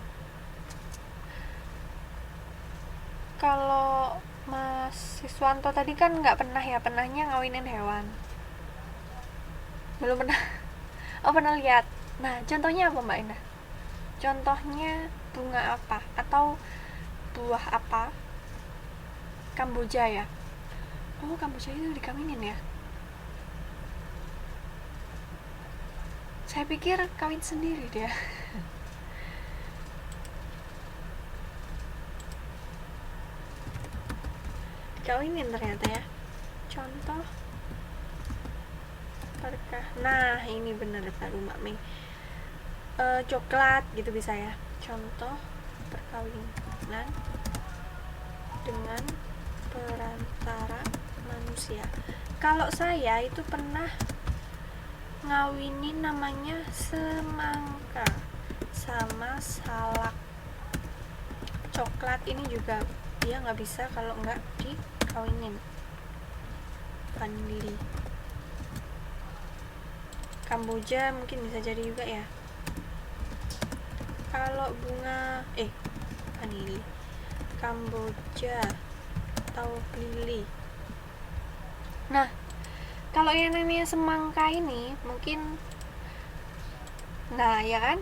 Kalau Mas Siswanto tadi kan nggak pernah ya, pernahnya ngawinin hewan. Belum pernah. Oh, pernah lihat. Nah, contohnya apa Mbak Indah? Contohnya bunga apa? Atau buah apa? Kamboja ya? Oh, kamboja itu dikawinin ya? Saya pikir kawin sendiri dia. Dikawinin ternyata ya. Contoh perkah. Nah, ini benar baru Mbak Mei. Coklat gitu bisa ya. Contoh perkawinan dengan perantara manusia. Kalau saya itu pernah ngawinin namanya semangka sama salak. Coklat ini juga dia nggak bisa kalau nggak dikawinin. Vanili. Kamboja mungkin bisa jadi juga ya. Kalau bunga vanili, Kamboja atau lili. Nah, kalau yang namanya semangka ini mungkin, nah ya kan,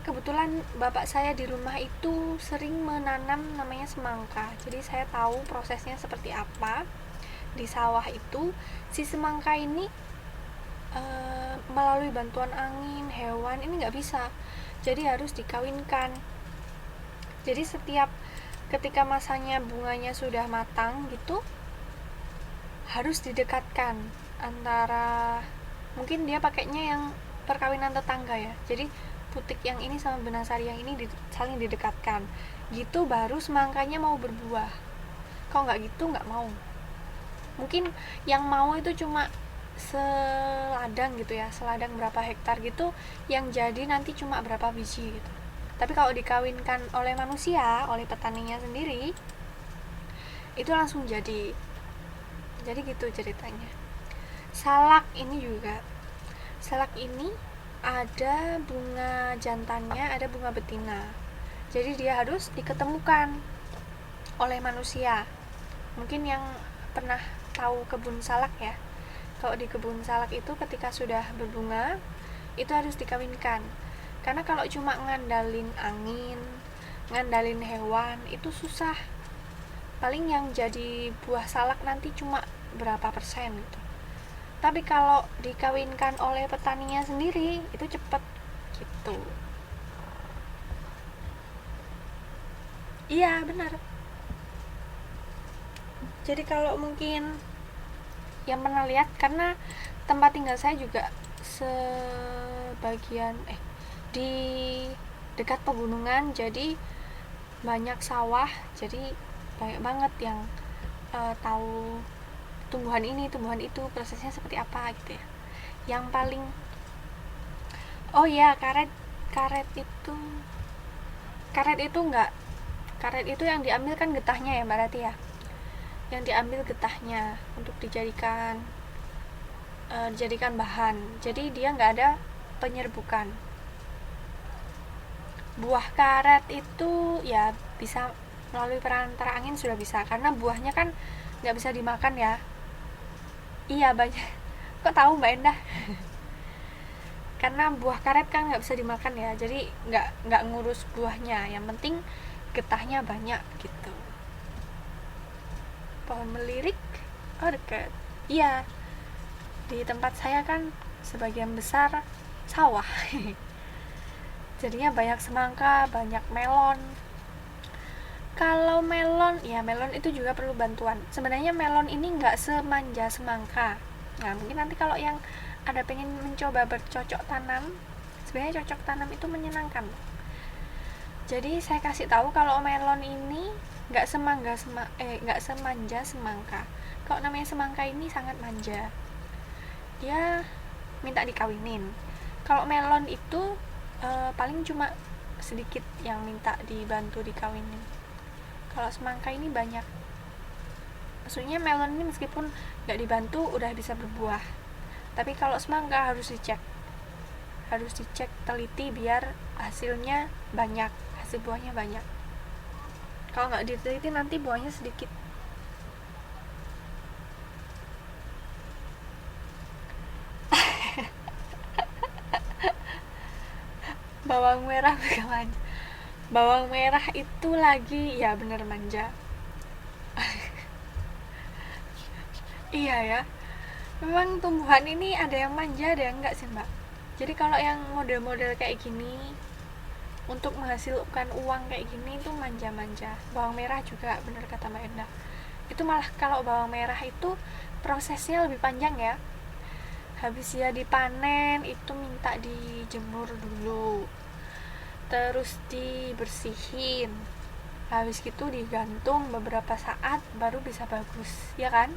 kebetulan bapak saya di rumah itu sering menanam namanya semangka, jadi saya tahu prosesnya seperti apa. Di sawah itu si semangka ini melalui bantuan angin, hewan ini nggak bisa, jadi harus dikawinkan. Jadi setiap ketika masanya bunganya sudah matang gitu, harus didekatkan antara, mungkin dia pakainya yang perkawinan tetangga ya, jadi putik yang ini sama benang sari yang ini saling didekatkan gitu, baru semangkanya mau berbuah. Kalau nggak gitu nggak mau. Mungkin yang mau itu cuma seladang gitu ya, seladang berapa hektar gitu, yang jadi nanti cuma berapa biji gitu. Tapi kalau dikawinkan oleh manusia, oleh petaninya sendiri, itu langsung jadi gitu ceritanya. Salak ini juga, salak ini ada bunga jantannya, ada bunga betina, jadi dia harus diketemukan oleh manusia. Mungkin yang pernah tahu kebun salak ya, kalau di kebun salak itu ketika sudah berbunga itu harus dikawinkan, karena kalau cuma ngandalin angin, ngandalin hewan itu susah. Paling yang jadi buah salak nanti cuma berapa persen gitu. Tapi kalau dikawinkan oleh petaninya sendiri itu cepet gitu. Iya benar. Jadi kalau mungkin yang pernah lihat, karena tempat tinggal saya juga sebagian di dekat pegunungan, jadi banyak sawah, jadi banyak banget yang tahu tumbuhan ini, tumbuhan itu, prosesnya seperti apa gitu ya. Yang paling, oh ya, karet itu enggak, karet itu yang diambil kan getahnya ya berarti ya, yang diambil getahnya untuk dijadikan bahan, jadi dia nggak ada penyerbukan. Buah karet itu ya bisa melalui perantara angin sudah bisa, karena buahnya kan nggak bisa dimakan ya. Iya banyak. Kok tahu Mbak Endah? Karena buah karet kan nggak bisa dimakan ya, jadi nggak ngurus buahnya, yang penting getahnya banyak gitu. Pohon melirik, oh dekat. Iya, di tempat saya kan sebagian besar sawah. Jadinya banyak semangka, banyak melon. Kalau melon, ya melon itu juga perlu bantuan. Sebenarnya melon ini nggak semanja semangka. Nah, mungkin nanti kalau yang ada pengen mencoba bercocok tanam, sebenarnya cocok tanam itu menyenangkan. Jadi saya kasih tahu kalau melon ini nggak semanja semangka. Kalau namanya semangka ini sangat manja, dia minta dikawinin. Kalau melon itu paling cuma sedikit yang minta dibantu dikawinin. Kalau semangka ini banyak. Maksudnya melon ini meskipun nggak dibantu udah bisa berbuah, tapi kalau semangka harus dicek teliti biar hasilnya banyak, hasil buahnya banyak. Kalau nggak diteliti nanti buahnya sedikit. Bawang merah juga manja. Bawang merah itu lagi ya bener manja. Iya ya, memang tumbuhan ini ada yang manja ada yang enggak sih mbak. Jadi kalau yang model-model kayak gini untuk menghasilkan uang kayak gini itu manja-manja. Bawang merah juga bener kata mbak Endah, itu malah kalau bawang merah itu prosesnya lebih panjang ya. Habis ya dipanen itu minta dijemur dulu, terus dibersihin, habis gitu digantung beberapa saat baru bisa bagus ya kan.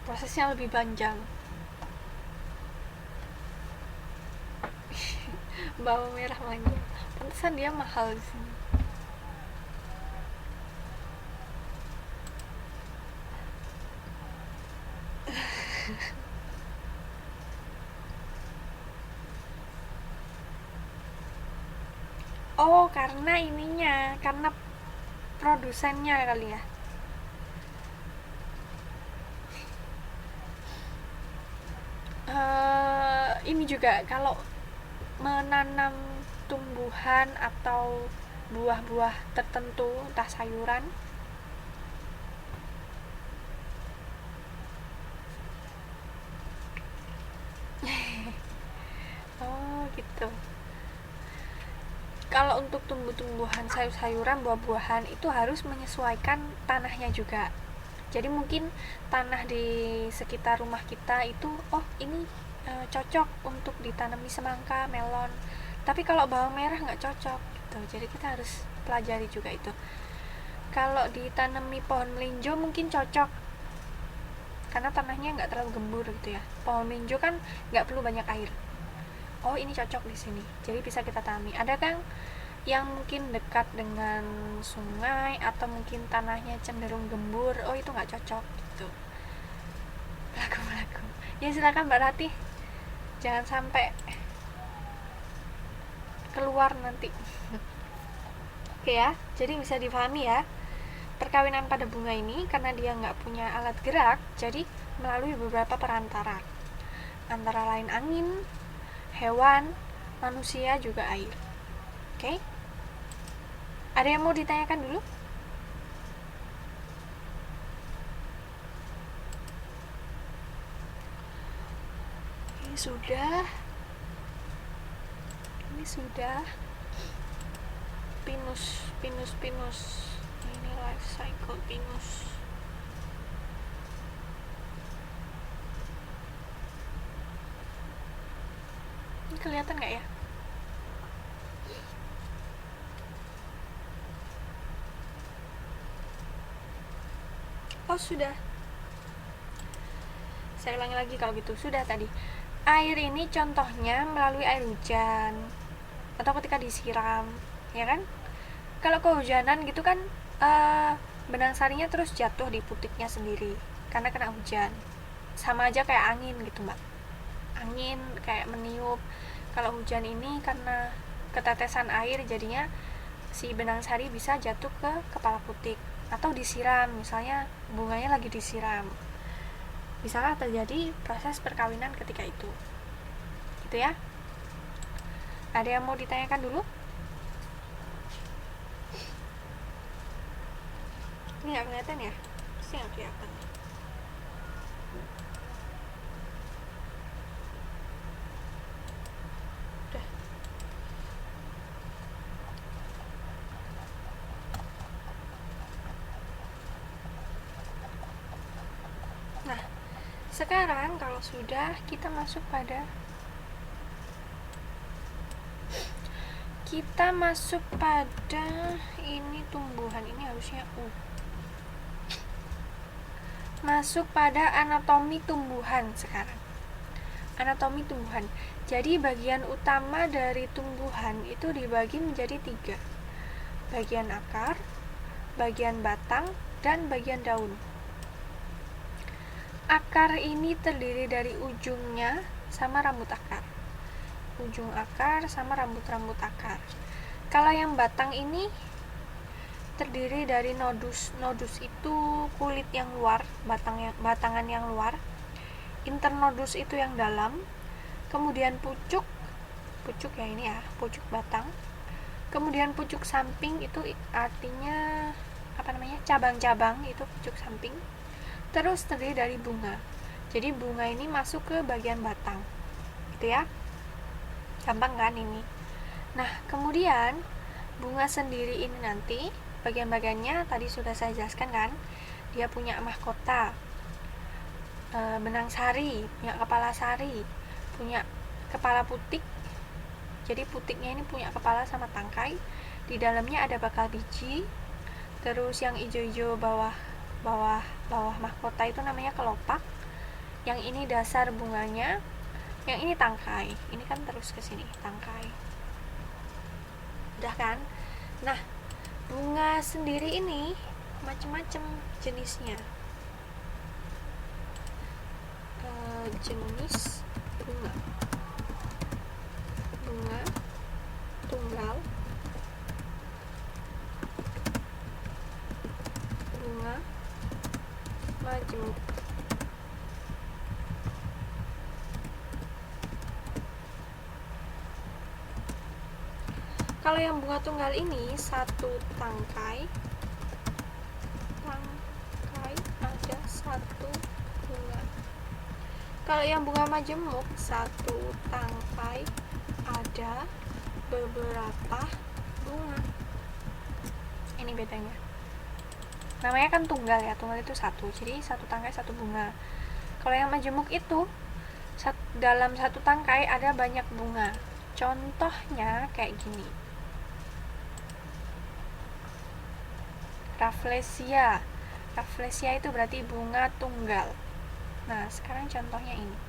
Prosesnya lebih panjang. Bawang merah manja, pantesan dia mahal di sini. Oh, karena ininya, karena produsennya kali ya. Ini juga kalau menanam tumbuhan atau buah-buah tertentu, entah sayuran, oh gitu. Kalau untuk tumbuh-tumbuhan, sayur-sayuran, buah-buahan itu harus menyesuaikan tanahnya juga. Jadi mungkin tanah di sekitar rumah kita itu, oh ini cocok untuk ditanami semangka, melon. Tapi kalau bawang merah nggak cocok gitu. Jadi kita harus pelajari juga itu. Kalau ditanami pohon melinjo mungkin cocok karena tanahnya nggak terlalu gembur gitu ya. Pohon melinjo kan nggak perlu banyak air. Oh ini cocok di sini, jadi bisa kita tanami. Ada kan yang mungkin dekat dengan sungai atau mungkin tanahnya cenderung gembur, oh itu nggak cocok gitu. Belagu ya, silakan Mbak Ratih, jangan sampai keluar nanti. Oke ya, jadi bisa dipahami ya, perkawinan pada bunga ini karena dia nggak punya alat gerak, jadi melalui beberapa perantara, antara lain angin, hewan, manusia, juga air. Oke? Ada yang mau ditanyakan dulu? Ini sudah. Pinus. Ini life cycle pinus. Ini kelihatan nggak ya? Oh sudah. Saya ulangi lagi kalau gitu. Sudah tadi. Air ini contohnya melalui air hujan atau ketika disiram, ya kan? Kalau kehujanan gitu kan benang sarinya terus jatuh di putiknya sendiri karena kena hujan. Sama aja kayak angin gitu, Mbak. Angin kayak meniup. Kalau hujan ini karena ketetesan air jadinya si benang sari bisa jatuh ke kepala putik atau disiram, misalnya bunganya lagi disiram, bisalah terjadi proses perkawinan ketika itu gitu ya. Ada yang mau ditanyakan dulu? Ini nggak kelihatan ya? Pasti nggak kelihatan. Udah. Nah, sekarang kalau sudah, kita masuk pada ini tumbuhan, ini harusnya masuk pada anatomi tumbuhan sekarang. Anatomi tumbuhan. Jadi bagian utama dari tumbuhan itu dibagi menjadi 3. Bagian akar, bagian batang, dan bagian daun. Akar ini terdiri dari ujungnya sama rambut akar. Ujung akar sama rambut-rambut akar. Kalau yang batang ini terdiri dari nodus. Nodus itu kulit yang luar, batangan yang luar. Internodus itu yang dalam. Kemudian pucuk ya ini ya, pucuk batang. Kemudian pucuk samping itu artinya cabang-cabang, itu pucuk samping. Terus terdiri dari bunga. Jadi bunga ini masuk ke bagian batang. Gitu ya. Gampang kan ini? Nah, kemudian bunga sendiri ini nanti bagian-bagiannya tadi sudah saya jelaskan kan. Dia punya mahkota, benang sari, punya kepala sari, punya kepala putik. Jadi putiknya ini punya kepala sama tangkai. Di dalamnya ada bakal biji. Terus yang hijau-hijau bawah mahkota itu namanya kelopak. Yang ini dasar bunganya. Yang ini tangkai. Ini kan terus ke sini tangkai. Udah kan? Nah, bunga sendiri ini macam-macam jenisnya. Jenis bunga tunggal, bunga majemuk. Kalau yang bunga tunggal ini satu tangkai ada satu bunga. Kalau yang bunga majemuk satu tangkai ada beberapa bunga. Ini bedanya. Namanya kan tunggal ya, tunggal itu satu, jadi satu tangkai satu bunga. Kalau yang majemuk itu dalam satu tangkai ada banyak bunga. Contohnya kayak gini. Rafflesia itu berarti bunga tunggal. Nah, sekarang contohnya ini.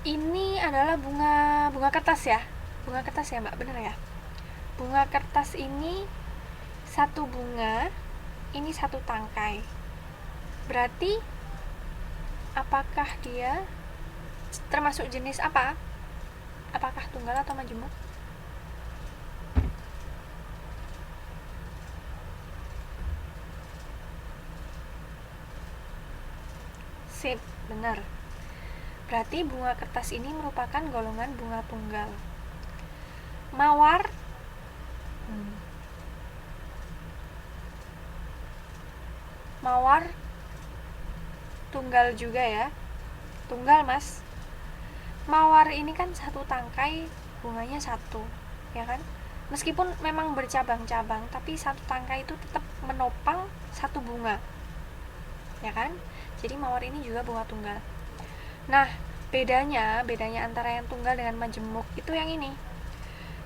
Ini adalah bunga kertas ya. Bunga kertas ya, Mbak, bener ya? Bunga kertas ini satu bunga, ini satu tangkai. Berarti apakah dia termasuk jenis apa? Apakah tunggal atau majemuk? Sip, benar. Berarti bunga kertas ini merupakan golongan bunga tunggal. Mawar tunggal juga ya. Tunggal, Mas. Mawar ini kan satu tangkai, bunganya satu, ya kan? Meskipun memang bercabang-cabang, tapi satu tangkai itu tetap menopang satu bunga, ya kan? Jadi mawar ini juga bunga tunggal. Nah, bedanya antara yang tunggal dengan majemuk itu yang ini.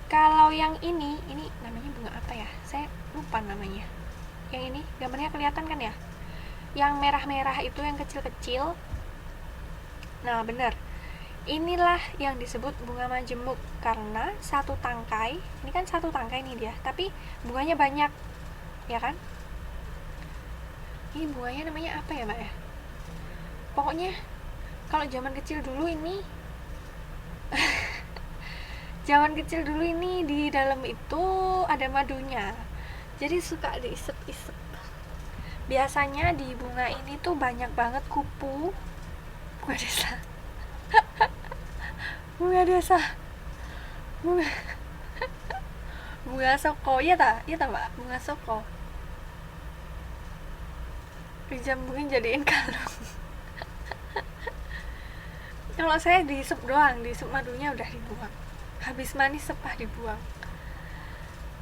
Kalau yang ini namanya bunga apa ya? Saya lupa namanya. Yang ini gambarnya kelihatan kan ya? Yang merah-merah itu yang kecil-kecil. Nah, benar. Inilah yang disebut bunga majemuk karena satu tangkai. Ini kan satu tangkai nih dia, tapi bunganya banyak, ya kan? Ini bunganya namanya apa ya, Mbak ya? Pokoknya kalau zaman kecil dulu ini di dalam itu ada madunya. Jadi suka diisep-isep. Biasanya di bunga ini tuh banyak banget kupu. Bunga soko, iya ta Mbak, bunga soko. Dijambungin jadiin kalung. Kalau saya diisup doang, diisup madunya udah dibuang. Habis manis sepah dibuang.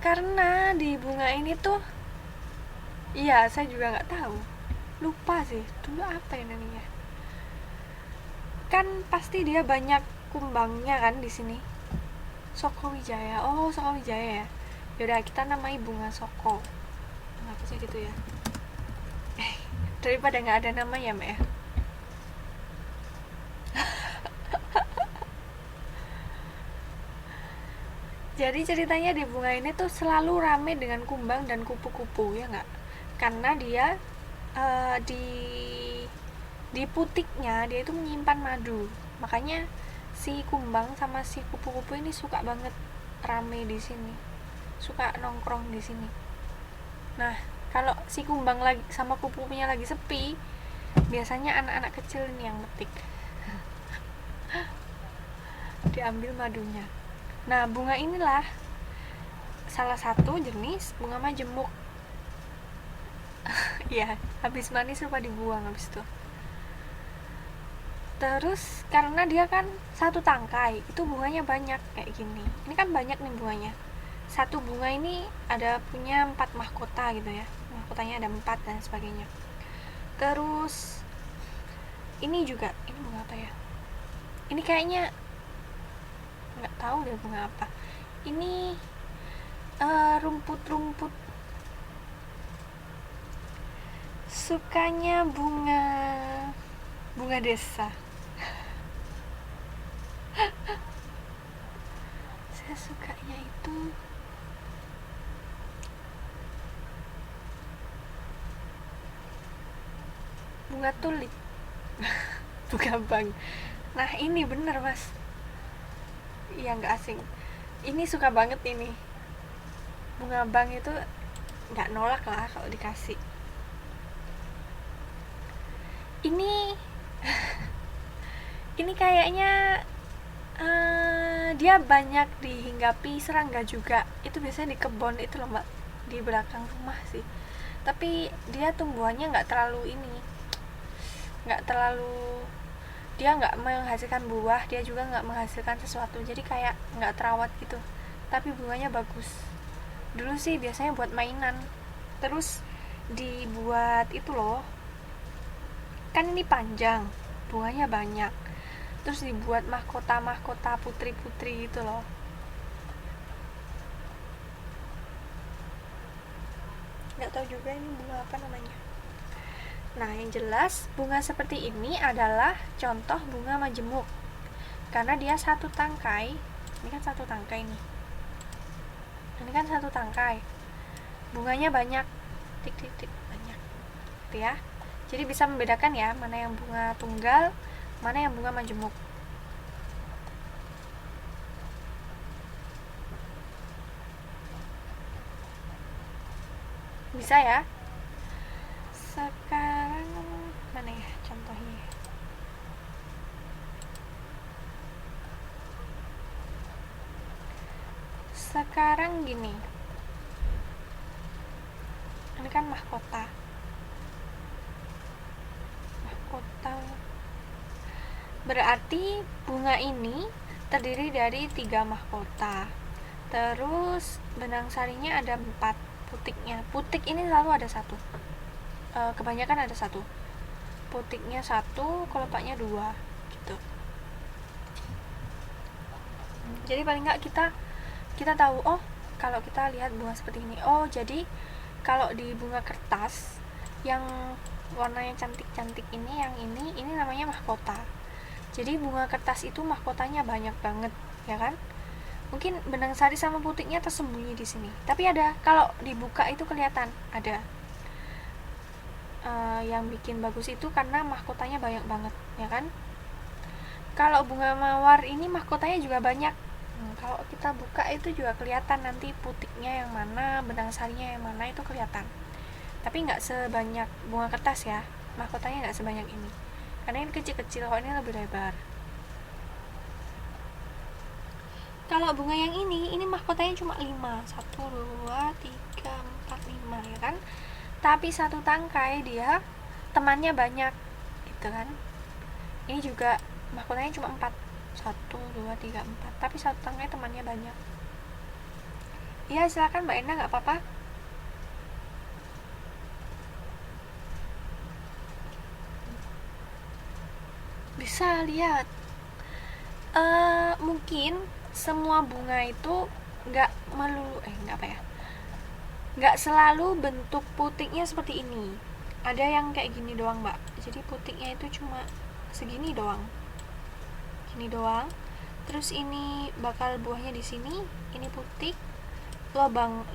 Karena di bunga ini tuh, iya saya juga nggak tahu, lupa sih dulu apa ya namanya. Kan pasti dia banyak kumbangnya kan di sini. Soko Wijaya, Soko Wijaya ya. Yaudah kita namai bunga soko. Kenapa sih gitu ya? Daripada nggak ada nama ya, Mbak ya. Jadi ceritanya di bunga ini tuh selalu rame dengan kumbang dan kupu-kupu, ya nggak? Karena dia di putiknya dia itu menyimpan madu, makanya si kumbang sama si kupu-kupu ini suka banget rame di sini, suka nongkrong di sini. Nah, kalau si kumbang lagi sama kupu-kupunya lagi sepi, biasanya anak-anak kecil ini yang metik. Diambil madunya. Nah, bunga inilah salah satu jenis bunga majemuk. Ya, habis manis lupa dibuang habis itu. Terus karena dia kan satu tangkai, itu bunganya banyak kayak gini. Ini kan banyak nih bunganya. Satu bunga ini ada punya 4 mahkota gitu ya. Mahkotanya ada 4 dan sebagainya. Terus ini juga, ini bunga apa ya? Ini kayaknya nggak tahu deh bunga apa. Ini rumput-rumput, sukanya bunga desa. Saya sukanya itu bunga tulip. Bunga bang. Nah, ini bener mas, ya nggak asing. Ini suka banget ini bunga bang itu, nggak nolak lah kalau dikasih. Ini ini kayaknya dia banyak dihinggapi serangga juga. Itu biasanya di kebun itu loh mbak, di belakang rumah sih. Tapi dia tumbuhannya nggak terlalu ini, nggak terlalu, dia nggak menghasilkan buah, dia juga nggak menghasilkan sesuatu, jadi kayak nggak terawat gitu. Tapi bunganya bagus. Dulu sih biasanya buat mainan, terus dibuat itu loh, kan ini panjang, bunganya banyak, terus dibuat mahkota putri-putri gitu loh. Nggak tahu juga ini bunga apa namanya. Nah, yang jelas bunga seperti ini adalah contoh bunga majemuk karena dia satu tangkai. Ini kan satu tangkai nih, ini kan satu tangkai, bunganya banyak, tik banyak gitu ya. Jadi bisa membedakan ya mana yang bunga tunggal, mana yang bunga majemuk. Bisa ya. Sekarang mana ya contohnya? Sekarang gini, ini kan mahkota. Berarti bunga ini terdiri dari 3 mahkota. Terus benang sarinya ada 4 putiknya. Putik ini selalu ada 1. Kebanyakan ada 1. Putiknya 1, kelopaknya 2 gitu. Jadi paling nggak kita tahu, oh kalau kita lihat bunga seperti ini, oh jadi kalau di bunga kertas yang warnanya cantik-cantik ini, yang ini namanya mahkota. Jadi bunga kertas itu mahkotanya banyak banget, ya kan? Mungkin benang sari sama putiknya tersembunyi di sini. Tapi ada, kalau dibuka itu kelihatan ada. Yang bikin bagus itu karena mahkotanya banyak banget, ya kan? Kalau bunga mawar ini mahkotanya juga banyak. Kalau kita buka itu juga kelihatan nanti putiknya yang mana, benang sarinya yang mana, itu kelihatan. Tapi nggak sebanyak bunga kertas ya, mahkotanya nggak sebanyak ini. Karena ini kecil-kecil, kalau ini lebih lebar. Kalau bunga yang ini mahkotanya cuma 5, 1, 2, 3, 4, 5 ya kan. Tapi satu tangkai dia temannya banyak gitu kan. Ini juga mahkotanya cuma 4, 1, 2, 3, 4, tapi satu tangkai temannya banyak. Iya silakan Mbak Enda, nggak apa-apa. Bisa lihat, mungkin semua bunga itu nggak melulu nggak apa ya, nggak selalu bentuk putiknya seperti ini. Ada yang kayak gini doang mbak, jadi putiknya itu cuma segini doang, gini doang. Terus ini bakal buahnya di sini, ini putik, lobang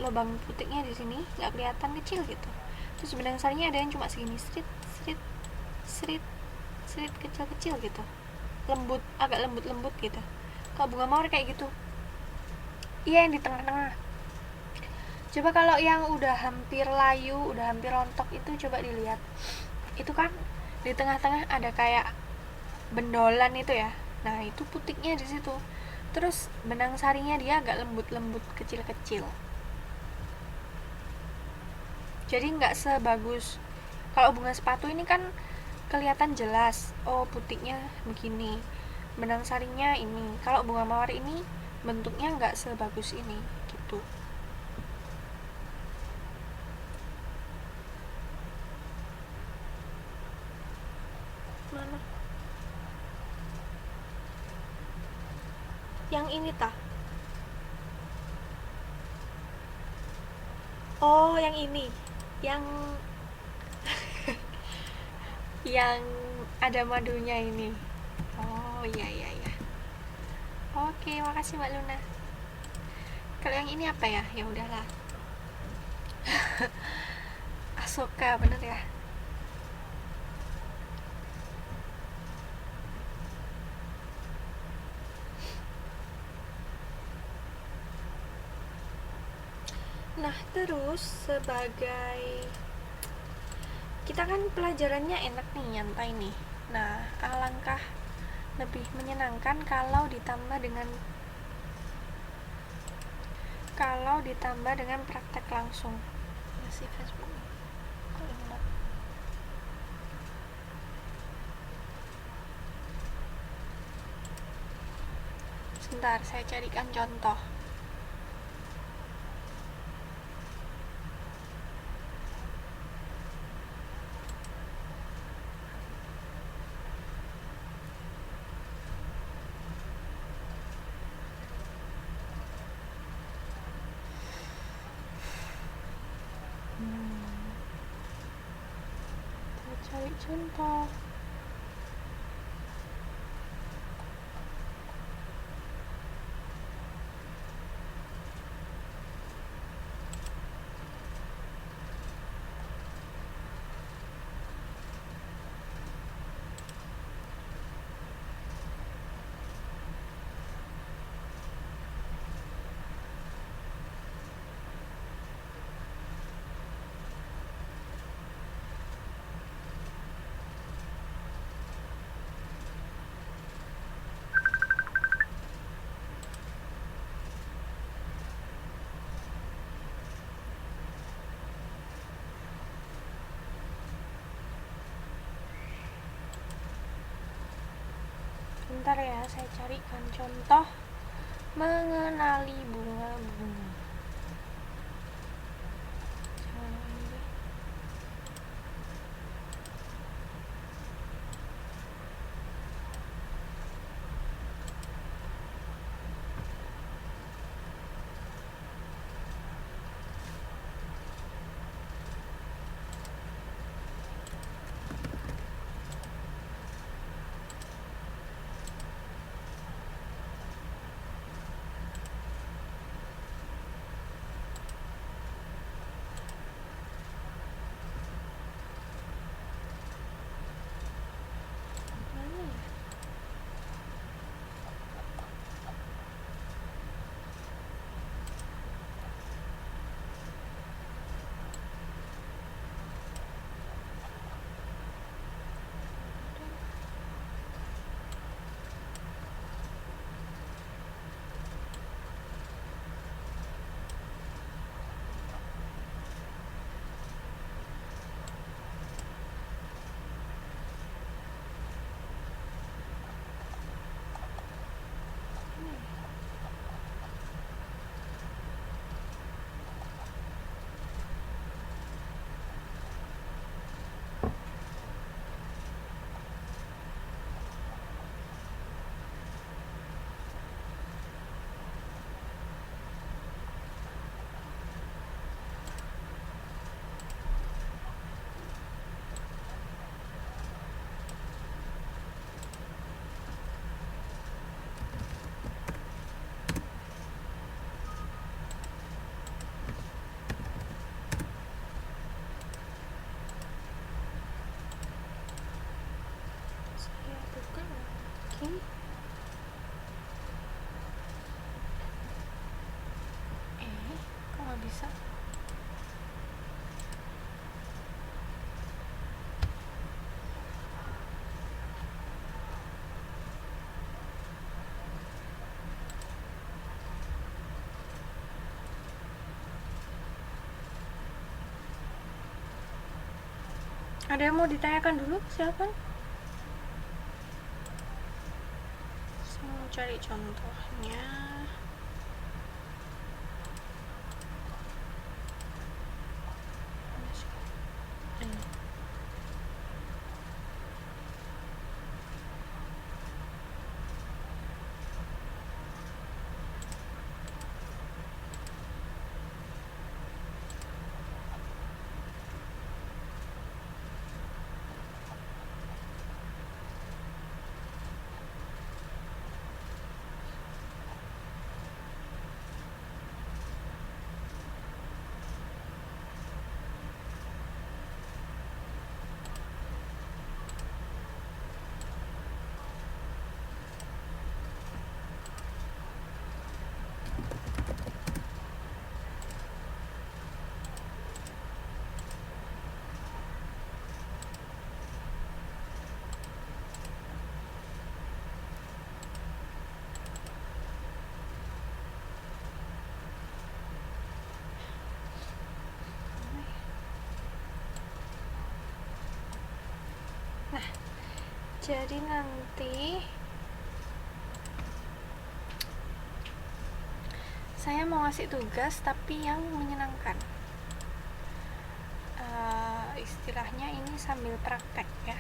putiknya di sini nggak kelihatan, kecil gitu. Terus benang sarinya ada yang cuma segini, srit srit srit srit, kecil-kecil gitu, lembut, agak lembut-lembut gitu. Kalau bunga mawar kayak gitu. Iya, yang di tengah-tengah. Coba kalau yang udah hampir layu, udah hampir rontok itu coba dilihat. Itu kan di tengah-tengah ada kayak bendolan itu ya. Nah, itu putiknya di situ. Terus benang sarinya dia agak lembut-lembut, kecil-kecil. Jadi nggak sebagus kalau bunga sepatu ini kan kelihatan jelas, oh putiknya begini, benang sarinya ini. Kalau bunga mawar ini bentuknya nggak sebagus ini gitu. Mana yang ini tah? Oh, yang ini, yang yang ada madunya ini. Oh, iya iya iya. Oke, makasih Mbak Luna. Kalau yang ini apa ya? Ya udahlah. Asoka bener ya. Nah, terus sebagai kita kan pelajarannya enak nih, nyantai nih. Nah, alangkah lebih menyenangkan kalau ditambah dengan praktek langsung. Ya sih Facebook. Kok ingat? Sebentar, saya carikan contoh. Saya cari contoh. Bentar ya, saya carikan contoh mengenali bunga-bunga. Ada yang mau ditanyakan dulu? Silakan. Saya mau cari contohnya. Nah, jadi nanti saya mau ngasih tugas tapi yang menyenangkan. Istilahnya ini sambil praktek ya.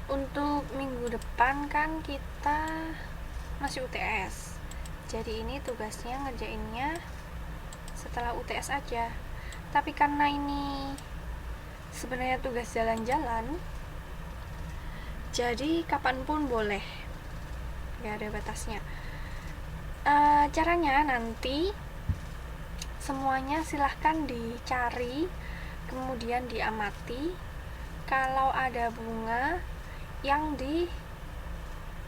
Untuk minggu depan kan kita masih UTS, jadi ini tugasnya ngerjainnya setelah UTS aja. Tapi karena ini sebenarnya tugas jalan-jalan, jadi kapanpun boleh, gak ada batasnya. Caranya nanti semuanya silahkan dicari, kemudian diamati kalau ada bunga yang di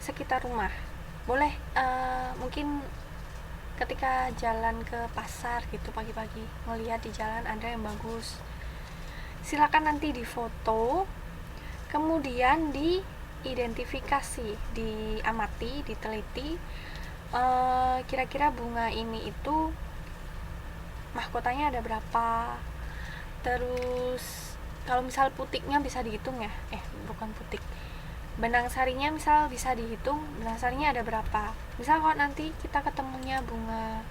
sekitar rumah. Boleh mungkin ketika jalan ke pasar gitu pagi-pagi ngelihat di jalan ada yang bagus, silakan nanti difoto, kemudian diidentifikasi, diamati, diteliti kira-kira bunga ini itu mahkotanya ada berapa. Terus kalau misal putiknya bisa dihitung ya, bukan putik, benang sarinya misal bisa dihitung benang sarinya ada berapa. Misal kalau nanti kita ketemunya bunga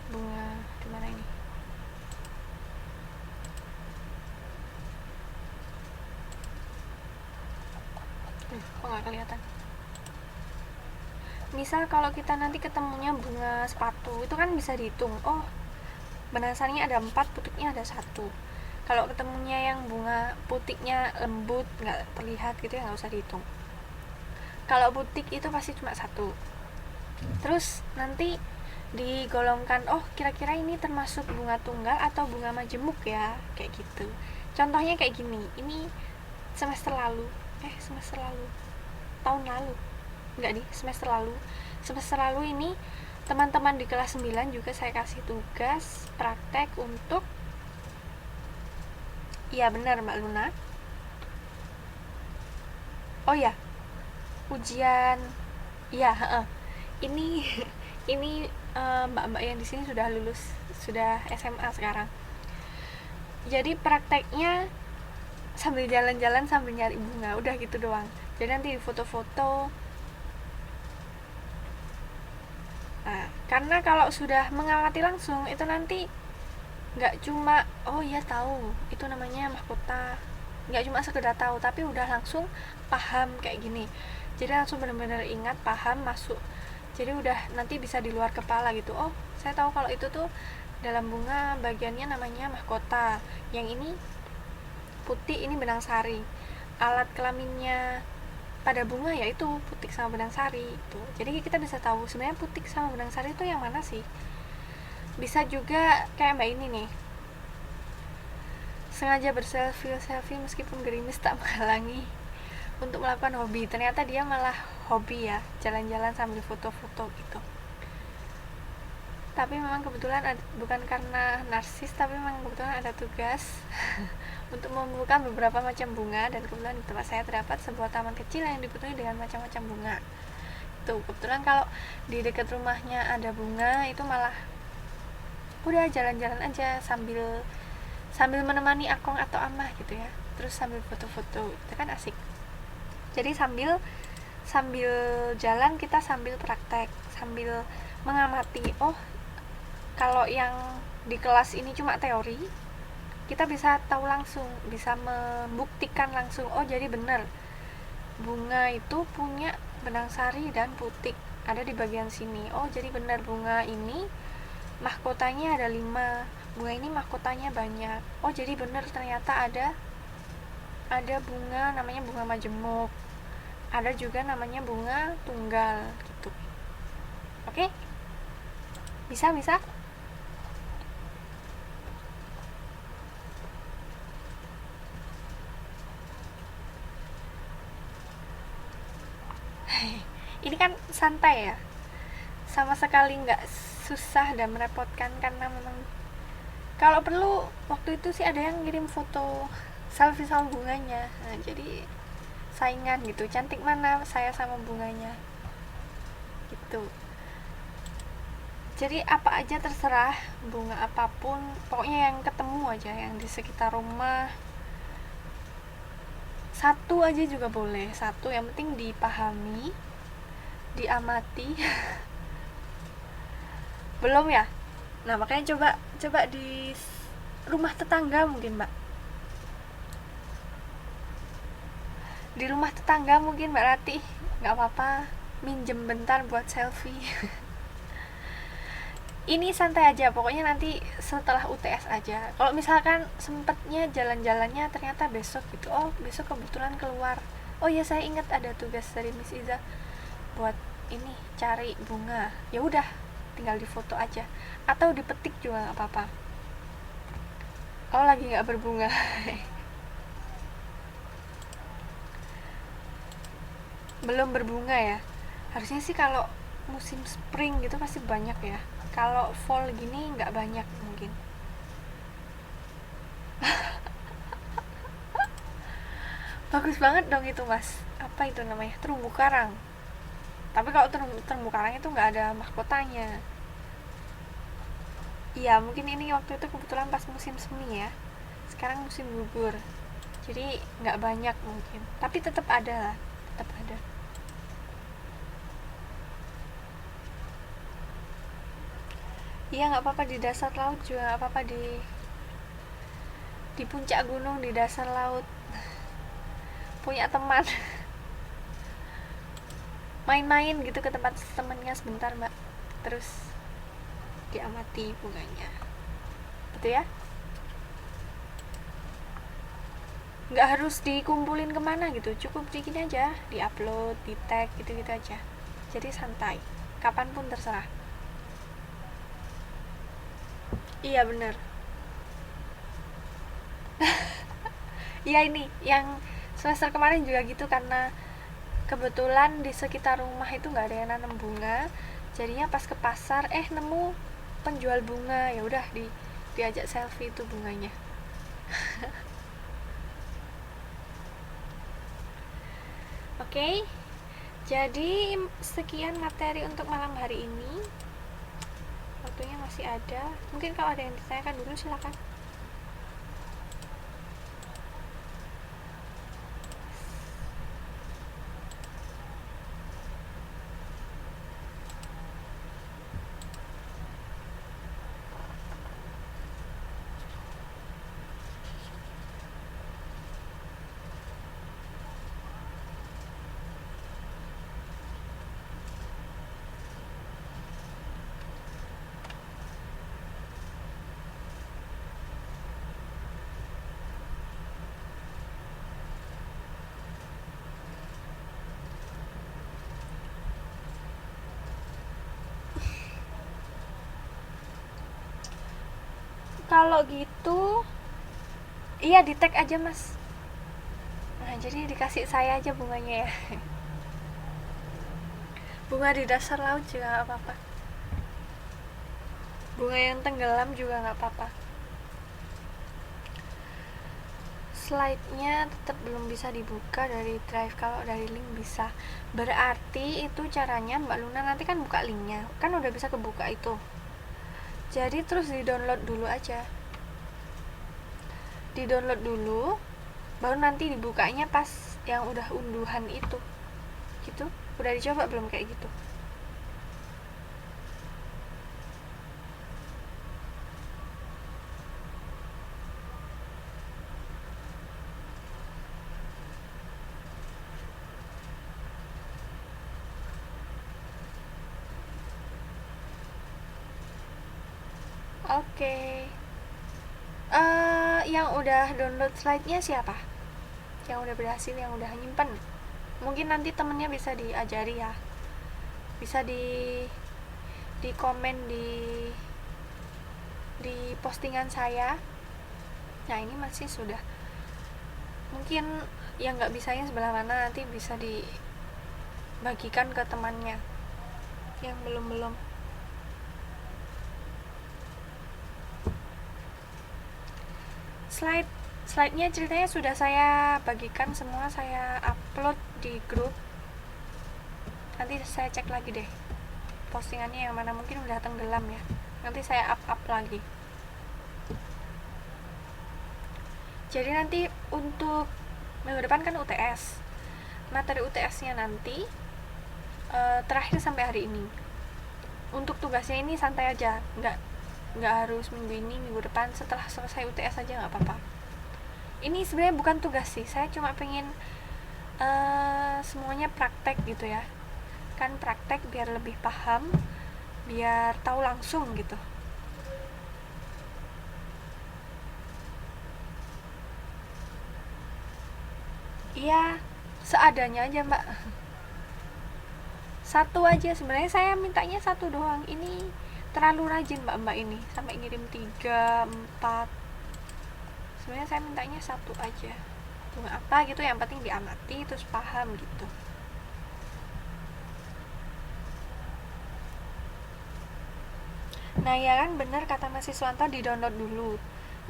di mana ini, kok nggak kelihatan. Misal kalau kita nanti ketemunya bunga sepatu, itu kan bisa dihitung, oh benang sarinya ada 4, putiknya ada 1. Kalau ketemunya yang bunga putiknya lembut, nggak terlihat gitu ya, nggak usah dihitung. Kalau putik itu pasti cuma 1. Terus nanti digolongkan, oh kira-kira ini termasuk bunga tunggal atau bunga majemuk ya, kayak gitu. Contohnya kayak gini, ini semester lalu tahun lalu, enggak nih, semester lalu ini teman-teman di kelas 9 juga saya kasih tugas praktek untuk, iya benar Mbak Luna, oh ya, ujian, iya ini mbak-mbak yang di sini sudah lulus, sudah SMA sekarang. Jadi prakteknya sambil jalan-jalan sambil nyari bunga, udah gitu doang. Jadi nanti foto-foto. Nah, karena kalau sudah mengamati langsung itu nanti nggak cuma oh iya tahu itu namanya mahkota, nggak cuma sekedar tahu, tapi udah langsung paham kayak gini. Jadi langsung benar-benar ingat, paham, masuk. Jadi udah nanti bisa di luar kepala gitu, oh saya tahu kalau itu tuh dalam bunga bagiannya namanya mahkota, yang ini putih, ini benang sari, alat kelaminnya pada bunga yaitu putik sama benang sari itu. Jadi kita bisa tahu sebenarnya putik sama benang sari itu yang mana sih. Bisa juga kayak mbak ini nih, sengaja berselfie meskipun gerimis tak menghalangi untuk melakukan hobi. Ternyata dia malah hobi ya, jalan-jalan sambil foto-foto gitu. Tapi memang kebetulan bukan karena narsis, tapi memang kebetulan ada tugas untuk membuka beberapa macam bunga, dan kebetulan di tempat saya terdapat sebuah taman kecil yang dipenuhi dengan macam-macam bunga. Tuh, kebetulan kalau di dekat rumahnya ada bunga, itu malah udah jalan-jalan aja sambil sambil menemani akong atau amah gitu ya, terus sambil foto-foto, itu kan asik. Jadi sambil jalan kita sambil praktek, sambil mengamati, oh kalau yang di kelas ini cuma teori, kita bisa tahu langsung, bisa membuktikan langsung, oh jadi benar bunga itu punya benang sari dan putik ada di bagian sini. Oh jadi benar bunga ini mahkotanya ada 5, bunga ini mahkotanya banyak. Oh jadi benar ternyata ada bunga namanya bunga majemuk, ada juga namanya bunga tunggal gitu. Oke? Bisa? Ini kan santai ya, sama sekali nggak susah dan merepotkan, karena memang kalau perlu waktu itu sih ada yang ngirim foto selfie sama bunganya. Nah, jadi saingan gitu, cantik mana saya sama bunganya gitu. Jadi apa aja terserah, bunga apapun, pokoknya yang ketemu aja, yang di sekitar rumah. Satu aja juga boleh, satu, yang penting dipahami, diamati. Belum ya? Nah makanya coba di rumah tetangga mungkin mbak, di rumah tetangga mungkin mbak Ratih, nggak apa-apa minjem bentar buat selfie. Ini santai aja, pokoknya nanti setelah UTS aja. Kalau misalkan sempetnya jalan-jalannya ternyata besok gitu, oh besok kebetulan keluar, oh ya saya ingat ada tugas dari Miss Iza buat ini cari bunga, ya udah tinggal difoto aja atau dipetik juga nggak apa-apa. Oh lagi nggak berbunga. Belum berbunga ya, harusnya sih kalau musim spring gitu pasti banyak ya, kalau fall gini nggak banyak mungkin. Bagus banget dong itu mas, apa itu namanya, terumbu karang. Tapi kalau terumbu karang itu nggak ada mahkotanya. Iya mungkin ini waktu itu kebetulan pas musim semi ya, sekarang musim gugur, jadi nggak banyak mungkin, tapi tetap ada lah, tetap ada. Iya nggak apa-apa di dasar laut juga nggak apa-apa, di puncak gunung, di dasar laut, punya teman. Main-main gitu ke tempat temennya sebentar mbak, terus diamati bunganya, betul ya, nggak harus dikumpulin kemana gitu, cukup di gini aja, di upload, di tag gitu-gitu aja, jadi santai, kapanpun terserah. Iya bener. Iya ini yang semester kemarin juga gitu, karena kebetulan di sekitar rumah itu nggak ada yang nanam bunga, jadinya pas ke pasar nemu penjual bunga, ya udah diajak selfie itu bunganya. Oke, jadi sekian materi untuk malam hari ini, waktunya masih ada, mungkin kalau ada yang ditanyakan dulu silakan. Kalau gitu iya di tag aja mas. Nah jadi dikasih saya aja bunganya ya. Bunga di dasar laut juga gak apa-apa, bunga yang tenggelam juga gak apa-apa. Slide-nya tetap belum bisa dibuka dari drive, kalau dari link bisa. Berarti itu caranya Mbak Luna nanti kan buka linknya, kan udah bisa kebuka itu, jadi terus di download dulu aja. di download dulu, baru nanti dibukanya pas yang udah unduhan itu gitu. Udah dicoba belum kayak gitu? Oke. Yang udah download slide-nya siapa? Yang udah berhasil, yang udah nyimpen. Mungkin nanti temennya bisa diajari ya. Bisa di komen di postingan saya. Nah, ini masih sudah. Mungkin yang nggak bisanya sebelah mana nanti bisa dibagikan ke temannya yang belum. Slide-nya ceritanya sudah saya bagikan semua, saya upload di grup. Nanti saya cek lagi deh postingannya yang mana, mungkin udah tenggelam ya. Nanti saya up lagi. Jadi nanti untuk minggu depan kan UTS. Materi UTS-nya nanti terakhir sampai hari ini. Untuk tugasnya ini santai aja, nggak harus minggu ini, minggu depan, setelah selesai UTS aja nggak apa-apa. Ini sebenarnya bukan tugas sih, saya cuma pengen semuanya praktek gitu ya, kan praktek biar lebih paham, biar tahu langsung gitu. Iya, seadanya aja mbak. Satu aja, sebenarnya saya mintanya satu doang. Ini terlalu rajin mbak ini, sampai ngirim 3, 4. Sebenarnya saya mintanya satu aja, bunga apa gitu, yang penting diamati terus paham gitu. Nah ya kan, bener kata Mas Siswanto, di download dulu,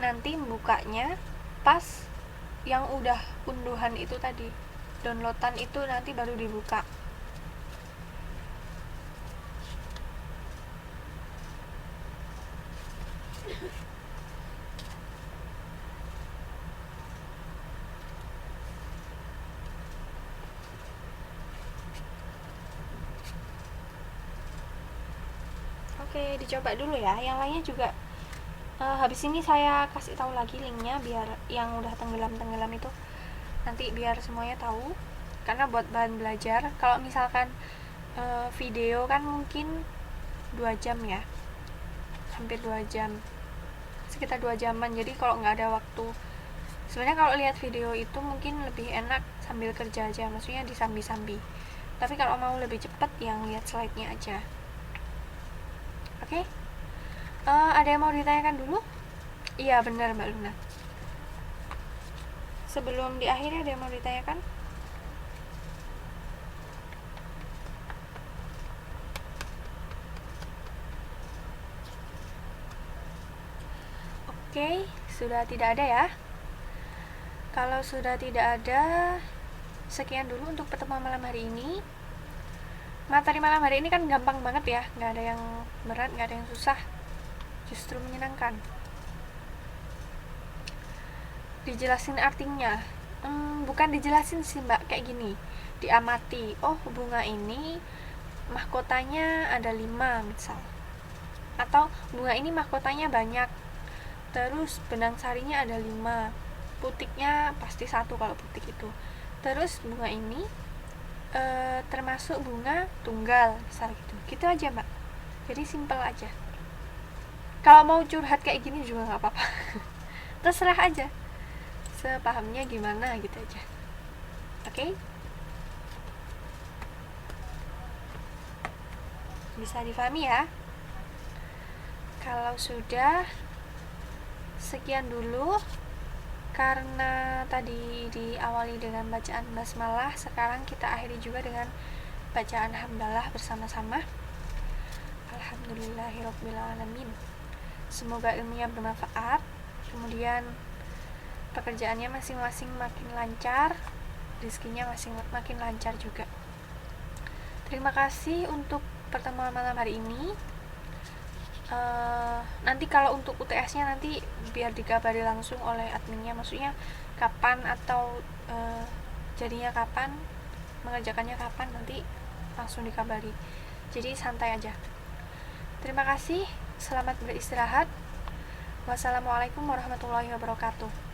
nanti bukanya pas yang udah unduhan itu tadi, downloadan itu nanti baru dibuka. Oke, dicoba dulu ya. Yang lainnya juga habis ini saya kasih tahu lagi linknya, biar yang udah tenggelam itu nanti biar semuanya tahu, karena buat bahan belajar. Kalau misalkan video kan mungkin 2 jam ya, hampir 2 jam, sekitar 2 jaman. Jadi kalau nggak ada waktu, sebenarnya kalau lihat video itu mungkin lebih enak sambil kerja aja, maksudnya disambi-sambi. Tapi kalau mau lebih cepat, yang lihat slide-nya aja. Oke? Ada yang mau ditanyakan dulu? Iya benar Mbak Luna. Sebelum diakhiri, ada yang mau ditanyakan? Oke, sudah tidak ada ya. Kalau sudah tidak ada, sekian dulu untuk pertemuan malam hari ini. Materi malam hari ini kan gampang banget ya, nggak ada yang berat, nggak ada yang susah, justru menyenangkan. Dijelasin artinya, bukan dijelasin sih mbak, kayak gini, diamati. Oh, bunga ini mahkotanya ada 5 misal, atau bunga ini mahkotanya banyak, terus benang sarinya ada 5, putiknya pasti 1 kalau putik itu. Terus bunga ini termasuk bunga tunggal misal gitu aja mbak. Jadi simple aja. Kalau mau curhat kayak gini juga nggak apa-apa. Terserah aja, sepahamnya gimana gitu aja. Oke? Bisa difahami ya. Kalau sudah, sekian dulu. Karena tadi diawali dengan bacaan basmalah, sekarang kita akhiri juga dengan bacaan hamdalah bersama-sama. Alhamdulillahirobbilalamin. Semoga ilmunya bermanfaat, kemudian pekerjaannya masing-masing makin lancar, rezekinya makin lancar juga. Terima kasih untuk pertemuan malam hari ini. nanti kalau untuk UTS-nya nanti biar dikabari langsung oleh adminnya, maksudnya kapan atau jadinya kapan, mengerjakannya kapan, nanti langsung dikabari. Jadi santai aja. Terima kasih, selamat beristirahat. Wassalamualaikum warahmatullahi wabarakatuh.